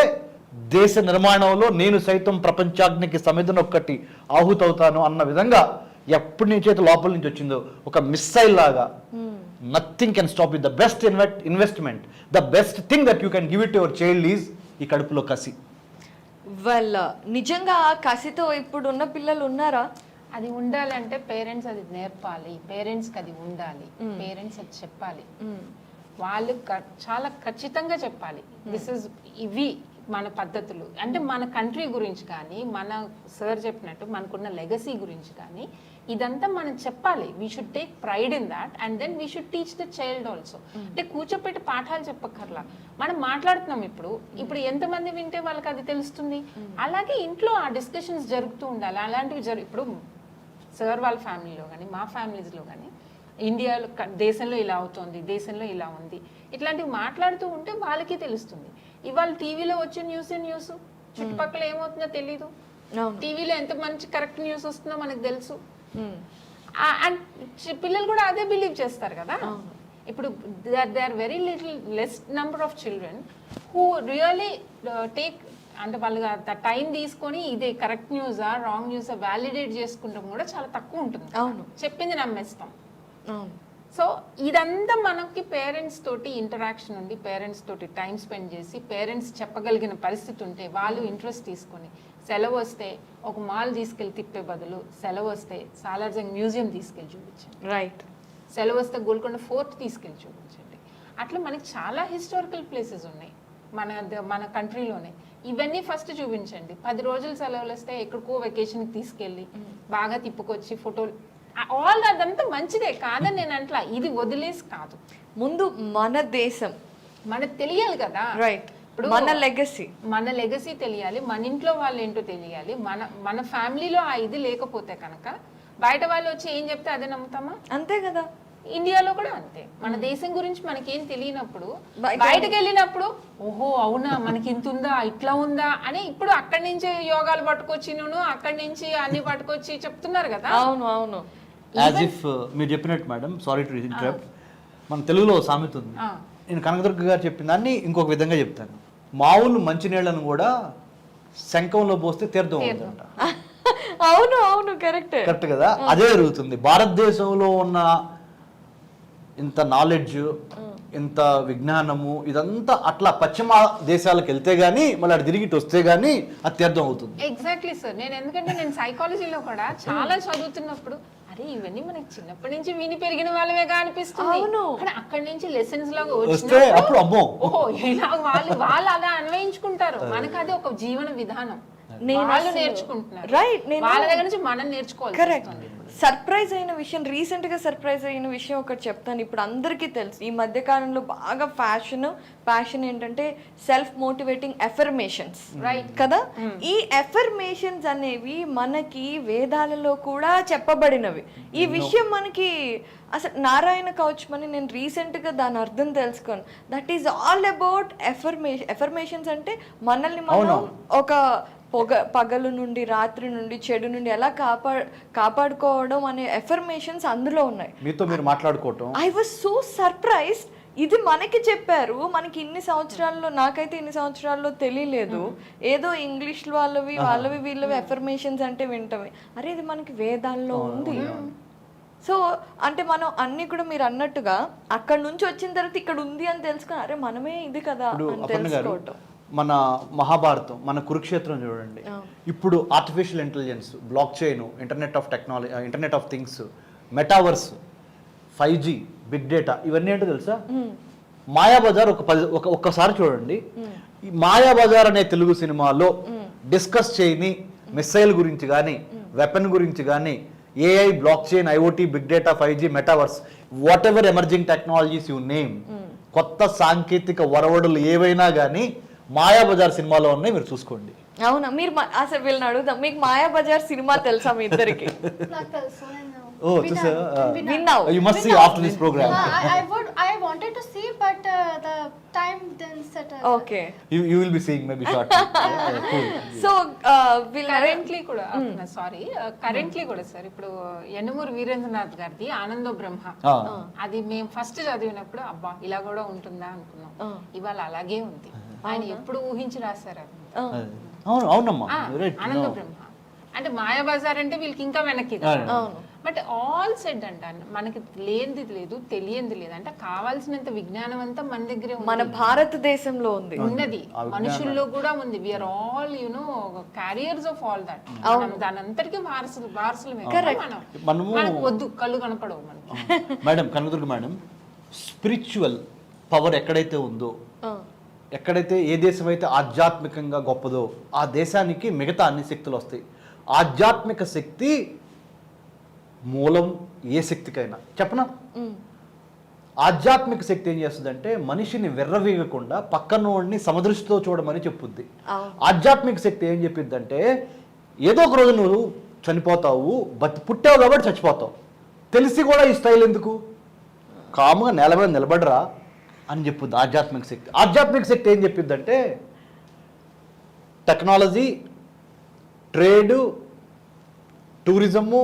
B: దేశ నిర్మాణంలో నేను సైతం ప్రపంచాగ్నికి సమిధనొక్కటి ఆహుతవుతాను అన్న విధంగా ఎప్పటి నుంచి అయితే లోపల నుంచి వచ్చిందో ఒక మిస్సైల్ లాగా, nothing can stop with the best investment, the best thing that you can give it your child is ఈ కడుపులో కసి.
A: వెల్, నిజంగా ఆ కసితో ఇప్పుడు ఉన్న పిల్లలు ఉన్నారా?
C: అది ఉండాలంటే పేరెంట్స్ అది నేర్పాలి, పేరెంట్స్కి అది ఉండాలి, పేరెంట్స్ అది చెప్పాలి, వాళ్ళు చాలా ఖచ్చితంగా చెప్పాలి. ఇవి మన పద్ధతులు, అంటే మన కంట్రీ గురించి కానీ, మన సార్ చెప్పినట్టు మనకున్న లెగసీ గురించి కానీ ఇదంతా మనం చెప్పాలి. We should take pride in that and then we should teach the child also. అంటే కూర్చోపెట్టి పాఠాలు చెప్పక్కర్లా, మనం మాట్లాడుతున్నాం ఇప్పుడు ఎంతమంది వింటే వాళ్ళకి అది తెలుస్తుంది. అలాగే ఇంట్లో ఆ డిస్కషన్స్ జరుగుతూ ఉండాలి. అలాంటివి ఇప్పుడు సార్ వాళ్ళ ఫ్యామిలీలో కానీ, మా ఫ్యామిలీస్లో కానీ, ఇండియాలో దేశంలో ఇలా అవుతుంది, దేశంలో ఇలా ఉంది, ఇట్లాంటివి మాట్లాడుతూ ఉంటే వాళ్ళకి తెలుస్తుంది. ఇవాళ టీవీలో వచ్చే న్యూస్ చుట్టుపక్కల ఏమవుతుందో తెలీదు. టీవీలో ఎంత మంచి కరెక్ట్ న్యూస్ వస్తుందో మనకు తెలుసు. అండ్ పిల్లలు కూడా అదే బిలీవ్ చేస్తారు కదా. ఇప్పుడు they are very less number of children who really take, అంటే వాళ్ళు టైం తీసుకొని ఇదే కరెక్ట్ న్యూసా రాంగ్ న్యూసా వ్యాలిడేట్ చేసుకుంటాం కూడా చాలా తక్కువ ఉంటుంది. చెప్పింది నమ్మేస్తాం. సో ఇదంతా మనకి పేరెంట్స్ తోటి ఇంటరాక్షన్ ఉండి పేరెంట్స్ తోటి టైం స్పెండ్ చేసి పేరెంట్స్ చెప్పగలిగిన పరిస్థితి ఉంటే వాళ్ళు ఇంట్రెస్ట్ తీసుకొని సెలవు వస్తే ఒక మాల్ తీసుకెళ్ళి తిప్పే బదులు సెలవు వస్తే సాలార్జంగ్ మ్యూజియం తీసుకెళ్ళి చూపించండి,
A: రైట్.
C: సెలవు వస్తే గోల్కొండ ఫోర్ట్ తీసుకెళ్ళి చూపించండి. అట్లా మనకి చాలా హిస్టారికల్ ప్లేసెస్ ఉన్నాయి మన కంట్రీలోనే. ఇవన్నీ ఫస్ట్ చూపించండి. 10 రోజులు సెలవులు వస్తే ఎక్కడికో వెకేషన్కి తీసుకెళ్ళి బాగా తిప్పుకొచ్చి ఫోటోలు ఆల్ అదంతా మంచిదే కాదని నేను అంట్లా, ఇది వదిలేసి కాదు.
A: ముందు మన దేశం
C: మనకు తెలియాలి కదా,
A: రైట్.
C: ఇప్పుడు మన లెగసీ తెలియాలి, మన ఇంట్లో వాళ్ళు ఏంటో తెలియాలి. మన ఫ్యామిలీలో ఆ ఇది లేకపోతే కనుక బయట వాళ్ళు వచ్చి ఏం చెప్తే అదే నమ్ముతామా?
A: అంతే కదా.
C: ఇండియాలో కూడా అంతే. మన దేశం గురించి మనకేం తెలియనప్పుడు బయటకు వెళ్ళినప్పుడు ఓహో అవునా మనకి ఇంత ఉందా ఇట్లా ఉందా అని ఇప్పుడు అక్కడి నుంచి యోగాలు పట్టుకొచ్చి అక్కడి నుంచి అన్ని పట్టుకొచ్చి చెప్తున్నారు కదా.
A: అవును అవును.
B: యాజ్ ఇఫ్ మీరు చెప్పినట్టు మేడం, సారీ టు ఇంటరప్ట్, మన తెలుగులో సామెత ఉంది, నేను కనకదుర్గ గారు చెప్పిన దాన్ని ఇంకొక విధంగా చెప్తాను. మామూలు మంచినీళ్ళను కూడా శంఖంలో పోస్తే తీర్థం అవుతుందంట.
A: అవును అవును, కరెక్ట్
B: కరెక్ట్ కదా. అదే జరుగుతుంది భారతదేశంలో ఉన్న ఇంత నాలెడ్జ్, ఇంత విజ్ఞానము, ఇదంతా అట్లా పశ్చిమ దేశాలకు వెళ్తే గానీ మళ్ళీ అటు తిరిగి వస్తే గానీ అత్యర్థం అవుతుంది.
C: Exactly sir. ఎందుకంటే నేను సైకాలజీలో కూడా చాలా చదువుతున్నప్పుడు అరే ఇవన్నీ మనకి చిన్నప్పటి నుంచి విని పెరిగిన వాళ్ళమేగా అనిపిస్తుంది. కానీ అక్కడి నుంచి లెసన్స్ లాగా
B: వస్తే అప్పుడు అమ్మో
C: ఓహో ఇలా వాళ్ళు అలా అన్వయించుకుంటారు. మనకు అది ఒక జీవన విధానం, వాళ్ళు నేర్చుకుంటున్నారు.
A: రైట్.
C: వాళ్ళ దగ్గర నుంచి మనం నేర్చుకోవాలి.
A: కరెక్ట్. సర్ప్రైజ్ అయిన విషయం, రీసెంట్ గా సర్ప్రైజ్ అయిన విషయం ఒకటి చెప్తాను. ఇప్పుడు అందరికీ తెలుసు ఈ మధ్య కాలంలో బాగా ప్యాషన్ ఏంటంటే సెల్ఫ్ మోటివేటింగ్ ఎఫర్మేషన్స్, రైట్ కదా. ఈ ఎఫర్మేషన్స్ అనేవి మనకి వేదాలలో కూడా చెప్పబడినవి. ఈ విషయం మనకి అసలు నారాయణ కౌచ్ అని నేను రీసెంట్ గా దాని అర్థం తెలుసుకోను. That is all about affirmations అంటే మనల్ని మనం ఒక పగలు నుండి రాత్రి నుండి చెడు నుండి ఎలా కాపాడుకోవడం అనే ఎఫర్మేషన్స్ అందులో ఉన్నాయి.
B: మీతో మీరు మాట్లాడుకోవటం.
A: I was so surprised. ఇది మనకి చెప్పారు, మనకి ఇన్ని సంవత్సరాల్లో, నాకైతే ఇన్ని సంవత్సరాల్లో తెలియలేదు. ఏదో ఇంగ్లీష్ వాళ్ళవి వీళ్ళవి ఎఫర్మేషన్స్ అంటే వింటమే. అరే ఇది మనకి వేదాల్లో ఉంది. సో అంటే మనం అన్ని కూడా మీరు అన్నట్టుగా అక్కడ నుంచి వచ్చిన తర్వాత ఇక్కడ ఉంది అని తెలుసుకుని అరే మనమే ఇది కదా అని తెలుసుకోవటం.
B: మన మహాభారతం, మన కురుక్షేత్రం చూడండి. ఇప్పుడు artificial intelligence, block chain, internet of technology, internet of things, metaverse, 5G, big data, ఇవన్నీ ఏంటో తెలుసా? మాయాబజార్ ఒక్కసారి చూడండి. ఈ మాయాబజార్ అనే తెలుగు సినిమాలో డిస్కస్ చేయని మిసైల్ గురించి కానీ, వెపన్ గురించి కానీ, AI, block chain, IoT, big data, 5G, metaverse, whatever emerging technologies you name, కొత్త సాంకేతిక వరవడులు ఏవైనా కానీ మాయాబజార్ సినిమాలో ఉన్నాయి, మీరు చూసుకోండి.
A: అవునా? మీరు అసలు వీళ్ళని అడుగుదాం, మీకు మాయాబజార్ సినిమా తెలుసా మీ ఇద్దరికి?
D: నాకు తెలుసు.
B: Oh,
A: విన్నావు?
B: You must see after this program.
D: I wanted to see, but the time didn't set.
A: Okay.
B: You will be seeing maybe shortly.
A: So
C: currently కూడా కరెంట్లీ కూడా సార్ ఇప్పుడు యనమూరి వీరేంద్రనాథ్ గారిది ఆనందో బ్రహ్మ, అది మేము ఫస్ట్ చదివినప్పుడు అబ్బా ఇలా కూడా ఉంటుందా అనుకున్నాం. ఇవాళ అలాగే ఉంది. ఆయన ఎప్పుడు ఊహించి రాశారు అది.
B: అవునమ్మా,
C: ఆనందో బ్రహ్మ అంటే మాయాబజార్ అంటే వీళ్ళకి ఇంకా వెనక్కి. బట్ ఆల్ సెడ్ అంట మనకి లేనిది లేదు, తెలియంది లేదు. అంటే కావాల్సినంత విజ్ఞానం అంతా మన దగ్గరే
A: మన భారతదేశంలో ఉంది,
C: ఉన్నది మనుషుల్లో కూడా ఉంది. We are all carriers of all that. దాని అంతటికీ వారసులమే. మనకు వద్దు, కళ్ళు కనపడవు మనకి.
B: Madam Kanakadurga madam, spiritual power ఎక్కడైతే ఉందో, ఎక్కడైతే ఏ దేశం అయితే ఆధ్యాత్మికంగా గొప్పదో ఆ దేశానికి మిగతా అన్ని శక్తులు వస్తాయి. ఆధ్యాత్మిక శక్తి మూలం ఏ శక్తికైనా చెప్పనా. ఆధ్యాత్మిక శక్తి ఏం చేస్తుందంటే మనిషిని వెర్రవీగకుండా పక్కనోడిని సమదృష్టితో చూడమని చెప్పుద్ది. ఆధ్యాత్మిక శక్తి ఏం చెప్పిద్దంటే ఏదో ఒక రోజు నువ్వు చనిపోతావు, పుట్టావు కాబట్టి చచ్చిపోతావు, తెలిసి కూడా ఈ స్టైల్ ఎందుకు, కాముగా నేల మీద నిలబడరా అని చెప్పుద్ది ఆధ్యాత్మిక శక్తి. ఆధ్యాత్మిక శక్తి ఏం చెప్పిద్దంటే technology, trade, tourism,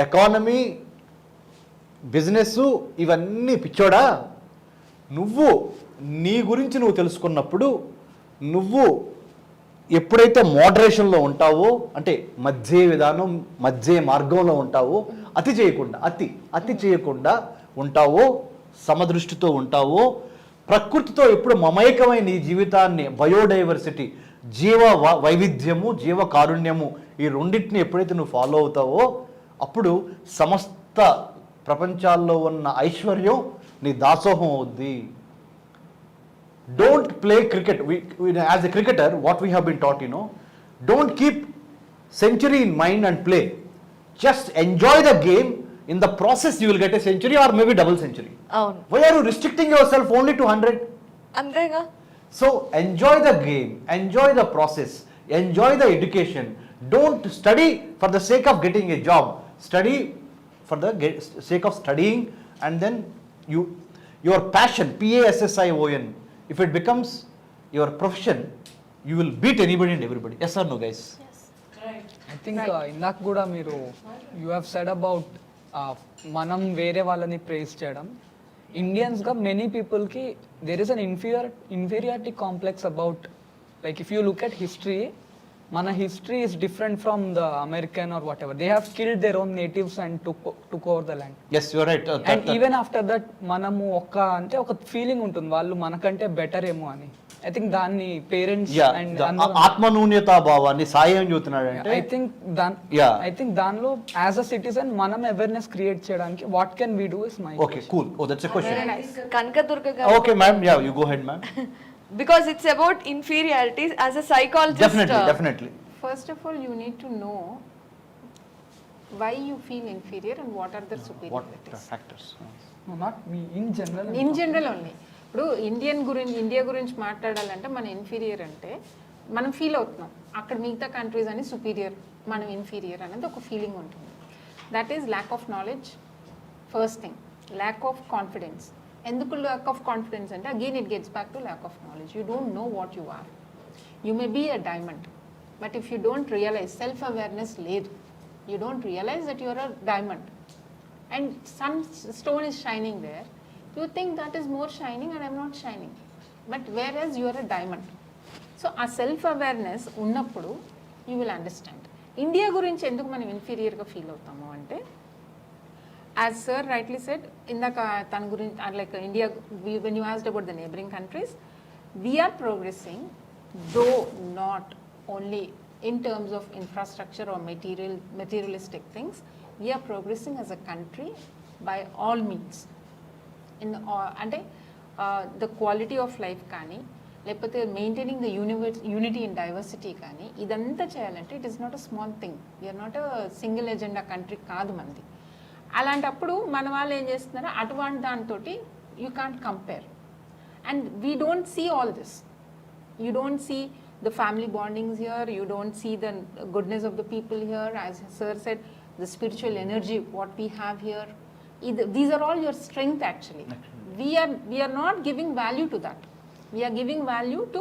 B: economy, business, ఇవన్నీ పిచ్చోడా. నువ్వు నీ గురించి నువ్వు తెలుసుకున్నప్పుడు నువ్వు ఎప్పుడైతే మోడరేషన్లో ఉంటావో, అంటే మధ్య విధానం, మధ్య మార్గంలో ఉంటావో, అతి చేయకుండా ఉంటావో, సమదృష్టితో ఉంటావో, ప్రకృతితో ఎప్పుడు మమైకమైన నీ జీవితాన్ని, బయోడైవర్సిటీ, వైవిధ్యము, జీవ కారుణ్యము, ఈ రెండింటిని ఎప్పుడైతే నువ్వు ఫాలో అవుతావో అప్పుడు సమస్త ప్రపంచాల్లో ఉన్న ఐశ్వర్యం నీ దాసోహం అవుద్ది. Don't play cricket. As a cricketer, what we have been taught, don't keep century in mind and play. Just enjoy the game. In the process, you will get a century or maybe double century.
A: అవును,
B: Why are you restricting yourself only to 100?
A: అంతేగా.
B: So enjoy the game, enjoy the process, enjoy the education. Don't study for the sake of getting a job. Study for the sake of studying, and then your passion, PASSION, if it becomes your profession, you will beat anybody and everybody. Yes or no, guys?
E: I think ఇందాక కూడా మీరు you have said about మనం వేరే వాళ్ళని praise చేయడం. ఇండియన్స్గా many పీపుల్కి there is an inferiority complex about, like if you look at history, మన history is different from the American or whatever. They have killed their own natives and took over the land.
B: Yes, you are right.
E: And even after that మనము ఒక feeling ఉంటుంది వాళ్ళు మనకంటే better ఏమో అని. I think దాన్ని parents and
B: ఆత్మన్యూన్యతా భావాన్ని సాయం చూస్తున్నాడు అంటే
E: ఐ థింక్ దానిలో యాజ్ అ సిటిజన్ మనం అవేర్నెస్ క్రియేట్ చేయడానికి what can we do is my.
B: Okay, cool. Oh, that's a question.
A: Kanakadurga గారు,
B: Okay, ma'am. Yeah, you go ahead, ma'am.
A: because it's about inferiorities as a psychologist.
B: Definitely.
C: First of all, you need to know why you feel inferior and what are the
B: What
C: superiorities.
B: factors?
E: Not me in general.
C: In general only. ఇప్పుడు India గురించి మాట్లాడాలంటే మన inferior అంటే మనం feel అవుతున్నాం, అక్కడ మిగతా countries అని సుపీరియర్, మనం ఇన్ఫీరియర్ అనేది ఒక ఫీలింగ్ ఉంటుంది. That is lack of knowledge. First thing, lack of confidence. ఎందుకు ల్యాక్ ఆఫ్ కాన్ఫిడెన్స్ అంటే again it gets back to lack of knowledge. You don't know what you are. You may be a diamond, but if you don't realize, self awareness లేదు, you don't realize that you're a diamond and some stone is shining there, you think that is more shining and I'm not shining, but whereas you are a diamond. So a self awareness ఉన్నప్పుడు you will understand. India గురించి ఎందుకు మనం ఇన్ఫీరియర్గా feel అవుతాము అంటే, as sir rightly said, ఇందాక తన గురించి like India, when you asked about the neighboring countries, we are progressing, though not only in terms of infrastructure or materialistic things. We are progressing as a country by all means. అంటే the quality of life కానీ, లేకపోతే maintaining the unity in diversity కానీ, ఇదంతా చేయాలంటే it is not a small thing. We are not a single agenda country కాదు మనది. అలాంటప్పుడు మన వాళ్ళు ఏం చేస్తున్నారో అటువంటి దాంతో you can't compare. And we don't see all this. You don't see the family bondings here, you don't see the goodness of the people here, as sir said, the spiritual energy what we have here. These are all your strength actually. We are not giving value to that. We are giving value to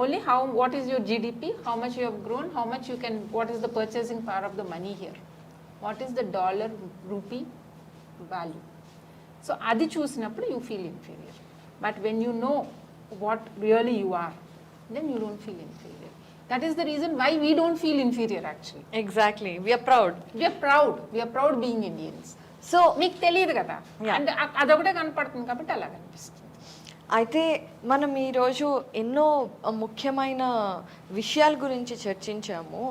C: only what is your GDP, how much you have grown, how much you can, what is the purchasing power of the money here, what is the dollar rupee value. So adi chusinapudu you feel inferior, but when you know what really you are, then you don't feel inferior. That is the reason why we don't feel inferior actually.
A: Exactly, we are proud.
C: We are proud being Indians.
A: So
C: మీకు తెలియదు కదా, అంటే అదొకటే కనపడుతుంది కాబట్టి అలా కనిపిస్తుంది.
A: అయితే మనం ఈరోజు ఎన్నో ముఖ్యమైన విషయాల గురించి చర్చించాము.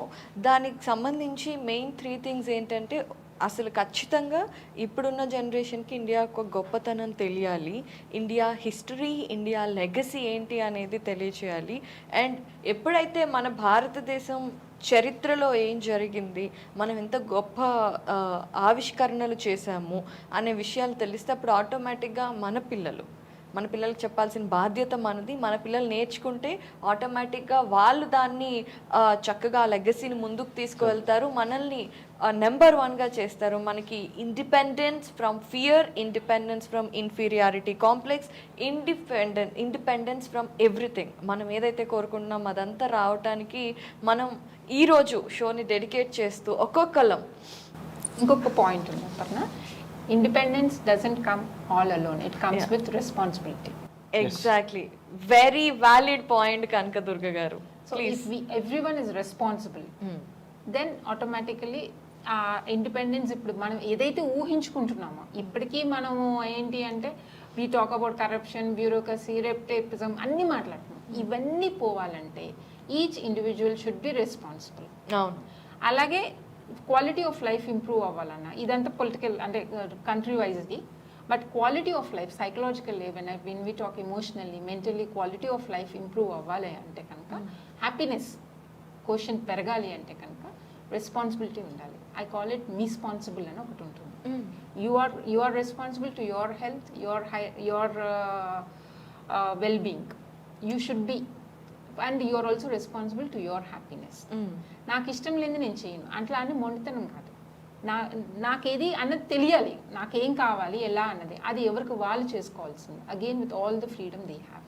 A: దానికి సంబంధించి మెయిన్ 3 థింగ్స్ ఏంటంటే, అసలు ఖచ్చితంగా ఇప్పుడున్న జనరేషన్కి ఇండియా ఒక గొప్పతనం తెలియాలి, ఇండియా హిస్టరీ, ఇండియా లెగసీ ఏంటి అనేది తెలియచేయాలి. అండ్ ఎప్పుడైతే మన భారతదేశం చరిత్రలో ఏం జరిగింది, మనం ఎంత గొప్ప ఆవిష్కరణలు చేశాము అనే విషయాలు తెలిస్తే అప్పుడు ఆటోమేటిక్గా మన పిల్లలకు చెప్పాల్సిన బాధ్యత మనది. మన పిల్లలు నేర్చుకుంటే ఆటోమేటిక్గా వాళ్ళు దాన్ని చక్కగా లెగసీని ముందుకు తీసుకువెళ్తారు, మనల్ని నెంబర్ 1గా చేస్తారు. మనకి independence from fear, independence from inferiority complex, independence from everything. మనం ఏదైతే కోరుకుంటున్నాం అదంతా రావటానికి మనం ఈరోజు షోని డెడికేట్ చేస్తూ ఒక్కొక్కలం.
C: ఇంకొక పాయింట్ ఉంది Aparna, independence doesn't come all alone, it comes with responsibility.
A: Exactly, very valid point Kanakadurga garu.
C: So if everyone is responsible, then automatically ఆ ఇండిపెండెన్స్ ఇప్పుడు మనం ఏదైతే ఊహించుకుంటున్నామో ఇప్పటికీ మనము ఏంటి అంటే we talk about corruption, bureaucracy, red tapism అన్నీ మాట్లాడుతున్నాం. ఇవన్నీ పోవాలంటే each individual should be responsible.
A: అవును.
C: అలాగే క్వాలిటీ ఆఫ్ లైఫ్ ఇంప్రూవ్ అవ్వాలన్నా ఇదంతా పొలిటికల్ అంటే కంట్రీ వైజ్ది. But quality of life psychological ఏవైనా when we talk emotionally mentally quality of life improve అవ్వాలి అంటే కనుక హ్యాపీనెస్ క్వశ్చన్ పెరగాలి అంటే కనుక రెస్పాన్సిబిలిటీ ఉండాలి. ఐ కాల్ ఇట్ మీస్పాన్సిబుల్ అని ఒకటి ఉంటుంది. You are responsible to your health, your well being. You should be and you are also responsible to your happiness. నాకు ఇష్టం లేని నేను చేయను అట్లా అని మొండితనం కాదు. నాకేది అన్నది తెలియాలి, నాకేం కావాలి ఎలా అన్నది అది ఎవరికి వాళ్ళు చేసుకోవాల్సింది. Again with all the freedom they have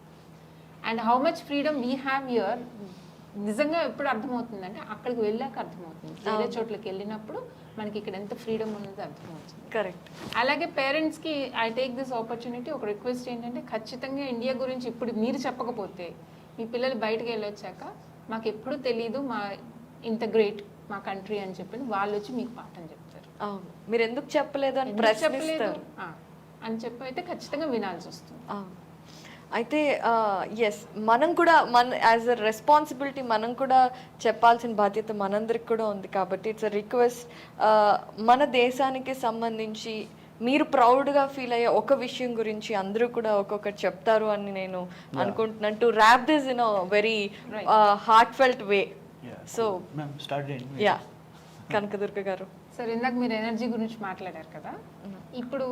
C: and how much freedom we have here నిజంగా ఎప్పుడు అర్థమవుతుందంటే అక్కడికి వెళ్ళాక అర్థమవుతుంది. వేరే చోట్లకి వెళ్ళినప్పుడు మనకి ఇక్కడ ఎంత ఫ్రీడమ్ ఉన్నది అర్థమవుతుంది.
A: కరెక్ట్.
C: అలాగే పేరెంట్స్కి ఐ టేక్ దిస్ ఆపర్చునిటీ ఒక రిక్వెస్ట్ ఏంటంటే ఖచ్చితంగా ఇండియా గురించి ఇప్పుడు మీరు చెప్పకపోతే మీ పిల్లలు బయటకు వెళ్ళొచ్చాక మాకు ఎప్పుడు తెలీదు మా ఇంత గ్రేట్ మా కంట్రీ అని చెప్పి వాళ్ళు వచ్చి మీకు పాఠం చెప్తారు.
A: అవును. మీరు ఎందుకు చెప్పలేదు అని
C: ఎందుకు చెప్పలేదు
A: ప్రశ్నిస్తారు
C: అని చెప్పి అయితే ఖచ్చితంగా వినాల్సి వస్తుంది.
A: అవును. అయితే ఎస్ మనం కూడా యాజ్ అ రెస్పాన్సిబిలిటీ మనం కూడా చెప్పాల్సిన బాధ్యత మనందరికి కూడా ఉంది. కాబట్టి ఇట్స్ అ రిక్వెస్ట్, మన దేశానికి సంబంధించి మీరు ప్రౌడ్గా ఫీల్ అయ్యే ఒక విషయం గురించి అందరూ కూడా ఒక్కొక్కటి చెప్తారు అని నేను అనుకుంటున్నాను. To wrap this in a very heartfelt way. So yeah, Kanakadurga గారు.
C: సార్ ఇందాక మీరు ఎనర్జీ గురించి మాట్లాడారు కదా, ఇప్పుడు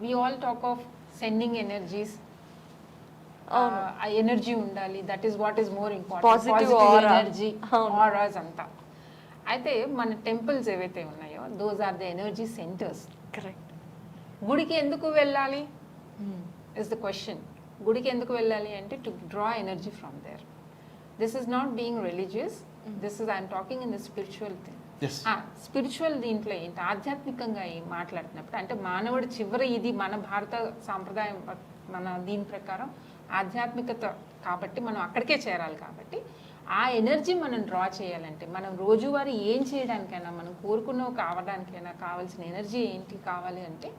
C: we all talk of sending energies. ఆ ఎనర్జీ ఉండాలి, that is what is more important.
A: Positive
C: energy auras అంతా. అయితే మన టెంపుల్స్ ఏవైతే ఉన్నాయో those are the energy centres.
A: Correct.
C: గుడికి ఎందుకు వెళ్ళాలి ఇస్ ద క్వశ్చన్. గుడికి ఎందుకు వెళ్ళాలి అంటే to draw energy from there. This is not being religious, this is I'm talking in the spiritual thing. Spiritual దీంట్లో ఏంటి ఆధ్యాత్మికంగా మాట్లాడుతున్నప్పుడు అంటే మానవుడి చివరి ఇది మన భారత సాంప్రదాయం మన దీని ప్రకారం ఆధ్యాత్మికత కాబట్టి మనం అక్కడికే చేరాలి. కాబట్టి ఆ ఎనర్జీ మనం డ్రా చేయాలంటే మనం రోజువారీ ఏం చేయడానికైనా మనం కోరుకున్నవి కావడానికైనా కావాల్సిన ఎనర్జీ ఏంటి కావాలి అంటే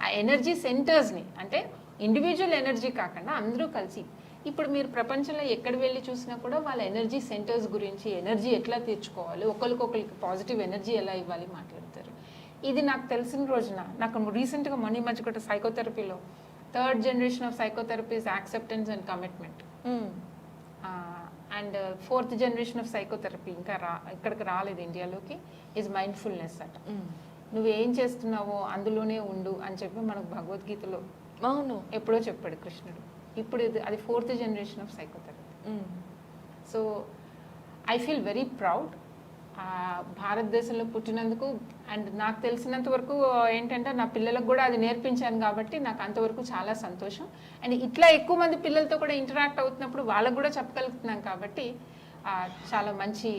C: ఆ ఎనర్జీ సెంటర్స్ని అంటే ఇండివిజువల్ ఎనర్జీ కాకుండా అందరూ కలిసి ఇప్పుడు మీరు ప్రపంచంలో ఎక్కడ వెళ్ళి చూసినా కూడా వాళ్ళ ఎనర్జీ సెంటర్స్ గురించి ఎనర్జీ ఎట్లా తెచ్చుకోవాలి, ఒకరికొకరికి పాజిటివ్ ఎనర్జీ ఎలా ఇవ్వాలి మాట్లాడతారు. ఇది నాకు తెలిసిన రోజున నాకు రీసెంట్గా మొన్న మధ్య కూడా సైకోథెరపీలో 3rd generation of psychotherapy is acceptance and commitment. And 4th generation of psychotherapy ఇంకా ఇక్కడికి రాలేదు ఇండియాలోకి, ఈజ్ మైండ్ఫుల్నెస్ అట. నువ్వేం చేస్తున్నావో అందులోనే ఉండు అని చెప్పి మనకు భగవద్గీతలో
A: అవును
C: ఎప్పుడో చెప్పాడు కృష్ణుడు. ఇప్పుడు అది 4th generation of psychotherapy. So I feel very proud భారతదేశంలో పుట్టినందుకు. అండ్ నాకు తెలిసినంత వరకు ఏంటంటే నా పిల్లలకు కూడా అది నేర్పించాను కాబట్టి నాకు అంతవరకు చాలా సంతోషం. అండ్ ఇట్లా ఎక్కువ మంది పిల్లలతో కూడా ఇంటరాక్ట్ అవుతున్నప్పుడు వాళ్ళకు కూడా చెప్పగలుగుతున్నాం కాబట్టి చాలా మంచి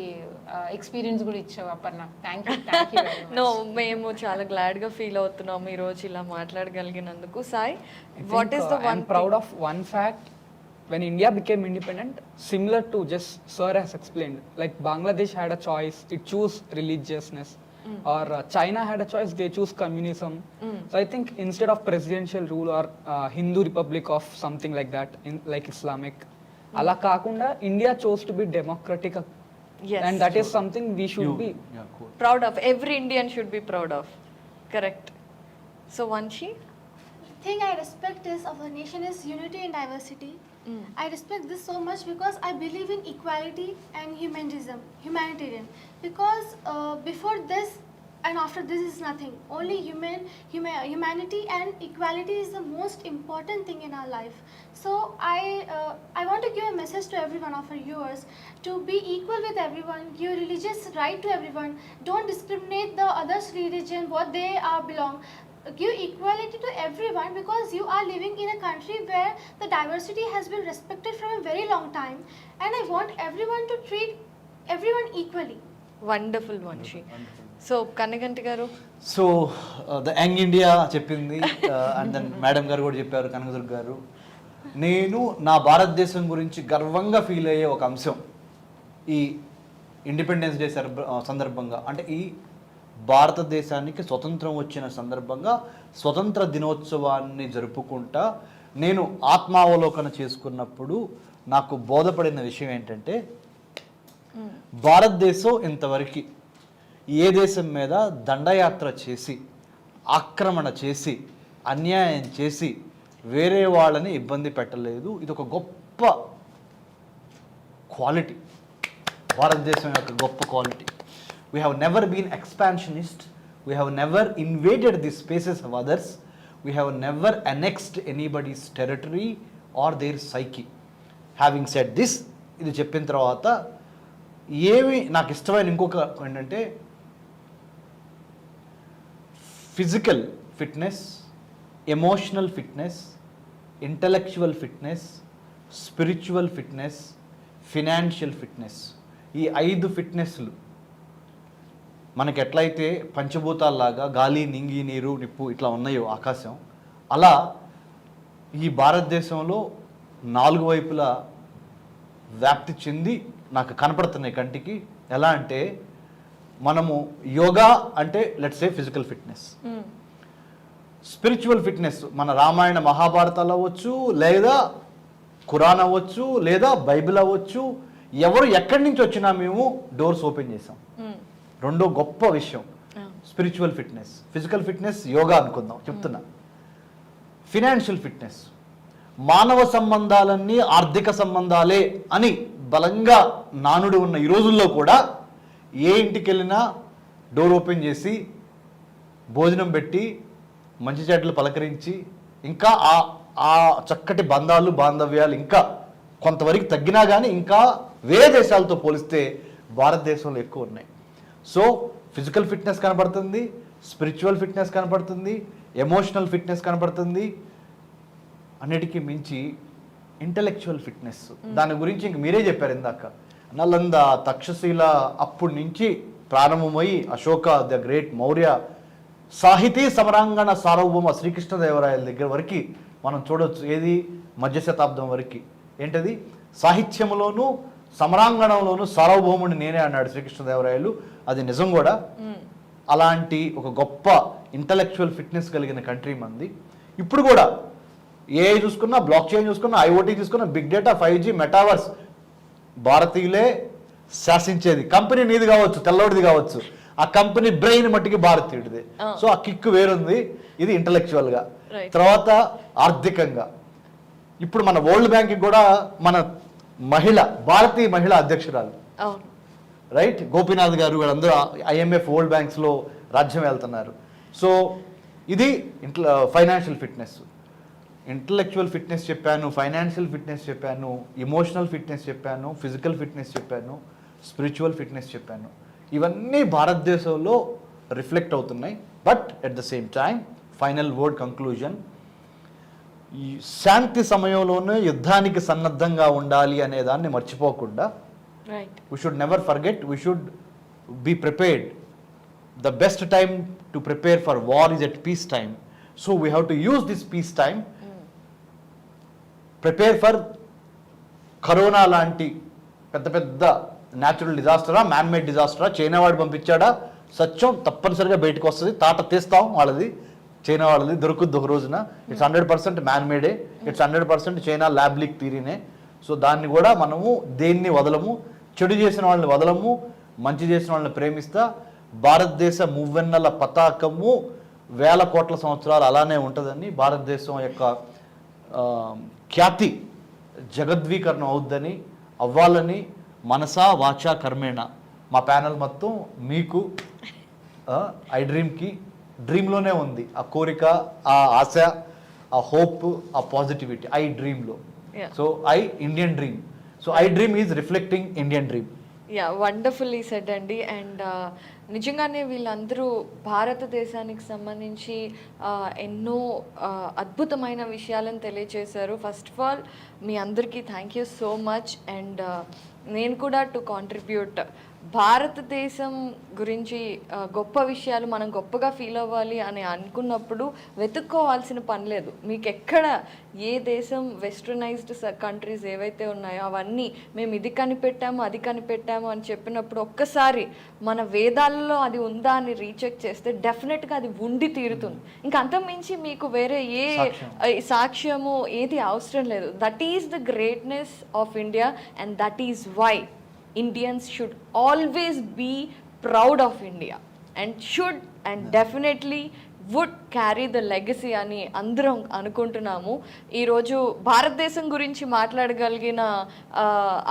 C: ఎక్స్పీరియన్స్ కూడా ఇచ్చావు అపర్ణ. Thank you.
A: నో, మేము చాలా గ్లాడ్గా ఫీల్ అవుతున్నాం ఈ రోజు ఇలా మాట్లాడగలిగినందుకు. Sai, what is the one
E: proud of one fact. When India became independent, similar to just Sir has explained, like Bangladesh had a choice, it chose religiousness, or China had a choice, they choose communism. So I think instead of presidential rule or Hindu republic of something like that, like Islamic, ala kakunda India chose to be democratic.
A: Yes.
E: And that is something we should be
A: proud of. Every Indian should be proud of. Correct. So Vanshi,
D: thing I respect is of the nation is unity and diversity. I respect this so much because I believe in equality and humanitarian. Because before this and after this is nothing. Only humanity and equality is the most important thing in our life. So I want to give a message to every one of our viewers to be equal with everyone, give religious right to everyone. Don't discriminate the others' religion, what they belong. Give equality to everyone because you are living in a country where the diversity has been respected from a very long time, and I want everyone to treat everyone equally.
A: wonderful Vanshi. So Kanaganti garu,
B: so the young India చెప్పింది and then madam గారు కూడా చెప్పారు, కనకదుర్గ గారు. నేను నా భారతదేశం గురించి గర్వంగా ఫీల్ అయ్యే ఒక అంశం ఈ ఇండిపెండెన్స్ డే సందర్భంగా అంటే ఈ భారతదేశానికి స్వతంత్రం వచ్చిన సందర్భంగా స్వతంత్ర దినోత్సవాన్ని జరుపుకుంటా నేను ఆత్మావలోకన చేసుకున్నప్పుడు నాకు బోధపడిన విషయం ఏంటంటే భారతదేశం ఇంతవరకు ఏ దేశం మీద దండయాత్ర చేసి ఆక్రమణ చేసి అన్యాయం చేసి వేరే వాళ్ళని ఇబ్బంది పెట్టలేదు. ఇది ఒక గొప్ప క్వాలిటీ, భారతదేశం యొక్క గొప్ప quality. We have never been expansionist. We have never invaded the spaces of others. We have never annexed anybody's territory or their psyche. Having said this, ఇది చెప్పిన తర్వాత ఏమి నాకు ఇష్టమైన ఇంకొక ఏంటంటే physical fitness, emotional fitness, intellectual fitness, spiritual fitness, financial fitness, ఈ 5 ఫిట్నెస్లు మనకి ఎట్లయితే పంచభూతాల్లాగా గాలి, నింగి, నీరు, నిప్పు ఇట్లా ఉన్నాయో ఆకాశం, అలా ఈ భారతదేశంలో 4 వైపులా వ్యాప్తి చెంది నాకు కనపడుతున్నాయి కంటికి. ఎలా అంటే మనము యోగా అంటే let's say physical fitness, spiritual fitness మన రామాయణ మహాభారతాలు అవ్వచ్చు, లేదా ఖురాన్ అవ్వచ్చు, లేదా బైబిల్ అవ్వచ్చు, ఎవరు ఎక్కడి నుంచి వచ్చినా మేము డోర్స్ ఓపెన్ చేసాం. రెండో గొప్ప విషయం spiritual fitness. Physical fitness yoga అనుకుందాం చెప్తున్నా. ఫినాన్షియల్ ఫిట్నెస్, మానవ సంబంధాలన్నీ ఆర్థిక సంబంధాలే అని బలంగా నానుడు ఉన్న ఈ రోజుల్లో కూడా ఏ ఇంటికి వెళ్ళినా డోర్ ఓపెన్ చేసి భోజనం పెట్టి మంచి చెడ్డలు పలకరించి ఇంకా ఆ చక్కటి బంధాలు బాంధవ్యాలు ఇంకా కొంతవరకు తగ్గినా కానీ ఇంకా వేరే దేశాలతో పోలిస్తే భారతదేశంలో ఎక్కువ ఉన్నాయి. సో ఫిజికల్ ఫిట్నెస్ కనపడుతుంది, స్పిరిచువల్ ఫిట్నెస్ కనపడుతుంది, ఎమోషనల్ ఫిట్నెస్ కనపడుతుంది, అన్నిటికీ మించి ఇంటలెక్చువల్ ఫిట్నెస్. దాని గురించి ఇంక మీరే చెప్పారు ఇందాక. నలంద, తక్షశిల అప్పటి నుంచి ప్రారంభమై అశోక ద గ్రేట్, మౌర్య, సాహితీ సమరాంగణ సార్వభౌమ శ్రీకృష్ణదేవరాయల దగ్గర వరకు మనం చూడవచ్చు. ఏది మధ్య శతాబ్దం వరకు ఏంటది సాహిత్యంలోనూ సమరాంగణంలోనూ సార్వభౌముడిని నేనే అన్నాడు శ్రీకృష్ణదేవరాయలు. అది నిజం కూడా. అలాంటి ఒక గొప్ప ఇంటలెక్చువల్ ఫిట్నెస్ కలిగిన కంట్రీ మంది. ఇప్పుడు కూడా ఏఐ చూసుకున్నా, బ్లాక్ చైన్ చూసుకున్నా, ఐఓటీ చూసుకున్నా, బిగ్ డేటా, 5G, మెటావర్స్ భారతీయులే శాసించేది. కంపెనీ నీది కావచ్చు, తెల్లవాడిది కావచ్చు, ఆ కంపెనీ బ్రెయిన్ మట్టికి భారతీయుడిది. సో ఆ కిక్ వేరుంది. ఇది ఇంటలెక్చువల్ గా. తర్వాత ఆర్థికంగా ఇప్పుడు మన వరల్డ్ బ్యాంక్ కూడా మన భారతీయ మహిళ అధ్యక్షురాలు, రైట్, గోపీనాథ్ గారు, వీళ్ళందరూ IMF, వరల్డ్ బ్యాంక్స్ లో రాజ్యం వెళ్తున్నారు. సో ఇది ఫైనాన్షియల్ ఫిట్నెస్. ఇంటలెక్చువల్ ఫిట్నెస్ చెప్పాను, ఫైనాన్షియల్ ఫిట్నెస్ చెప్పాను, ఎమోషనల్ ఫిట్నెస్ చెప్పాను, ఫిజికల్ ఫిట్నెస్ చెప్పాను, స్పిరిచువల్ ఫిట్నెస్ చెప్పాను. ఇవన్నీ భారతదేశంలో రిఫ్లెక్ట్ అవుతున్నాయి. But at the same time final word conclusion, ఈ శాంతి సమయంలోనే యుద్ధానికి సన్నద్ధంగా ఉండాలి అనే దాన్ని మర్చిపోకుండా we should never forget, we should be prepared. The best time to prepare for war is at peace time. So we have to use this peace time, prepare for corona లాంటి పెద్ద పెద్ద న్యాచురల్ డిజాస్టరా, మ్యాన్ మేడ్ డిజాస్టరా, చైనా వాడు పంపించాడా, సత్యం తప్పనిసరిగా బయటకు వస్తుంది. తాట తీస్తాం వాళ్ళది, చైనా వాళ్ళది దొరుకుద్ది ఒక రోజున. It's 100% man made, it's 100% China lab leak థియరీనే. సో దాన్ని కూడా మనము దేన్ని వదలము, చెడు చేసిన వాళ్ళని వదలము, మంచి చేసిన వాళ్ళని ప్రేమిస్తా. భారతదేశ మువ్వెన్నెల పతాకము 1000 కోట్ల సంవత్సరాలు అలానే ఉంటుందని, భారతదేశం యొక్క ఖ్యాతి జగద్వీకరణం అవుద్దని, అవ్వాలని మనసా వాచా కర్మేణ మా ప్యానల్ మొత్తం మీకు ఐ డ్రీమ్కి డ్రీమ్లోనే ఉంది ఆ కోరిక, ఆ ఆశ, ఆ హోప్, ఆ పాజిటివిటీ ఐ డ్రీమ్లో. So I Indian dream. So I dream is reflecting Indian dream.
A: Yeah, wonderfully said అండి. అండ్ నిజంగానే వీళ్ళందరూ భారతదేశానికి సంబంధించి ఎన్నో అద్భుతమైన విషయాలను తెలియజేశారు. ఫస్ట్ ఆఫ్ ఆల్ మీ అందరికీ thank you so much. And నేను కూడా టు కాంట్రిబ్యూట్ భారతదేశం గురించి గొప్ప విషయాలు మనం గొప్పగా ఫీల్ అవ్వాలి అని అనుకున్నప్పుడు వెతుక్కోవాల్సిన పని లేదు. మీకు ఎక్కడ ఏ దేశం వెస్టర్నైజ్డ్ కంట్రీస్ ఏవైతే ఉన్నాయో అవన్నీ మేము ఇది కనిపెట్టాము అది కనిపెట్టాము అని చెప్పినప్పుడు ఒక్కసారి మన వేదాలలో అది ఉందా అని రీచెక్ చేస్తే డెఫినెట్గా అది ఉండి తీరుతుంది. ఇంకా అంతకుమించి మీకు వేరే ఏ సాక్ష్యము ఏది అవసరం లేదు. That is the greatness of India and that is why Indians should always be proud of India and should and definitely would carry the legacy అని అందరం అనుకుంటున్నాము. ఈరోజు భారతదేశం గురించి మాట్లాడగలిగిన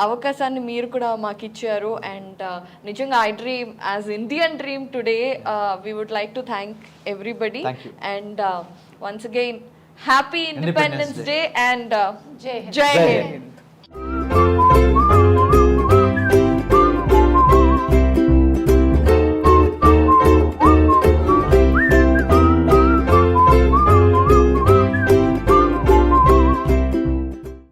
A: అవకాశాన్ని మీరు కూడా మాకు ఇచ్చారు. అండ్ నిజంగా I dream as Indian dream today we would like to thank everybody and once again happy independence day and జై హింద్.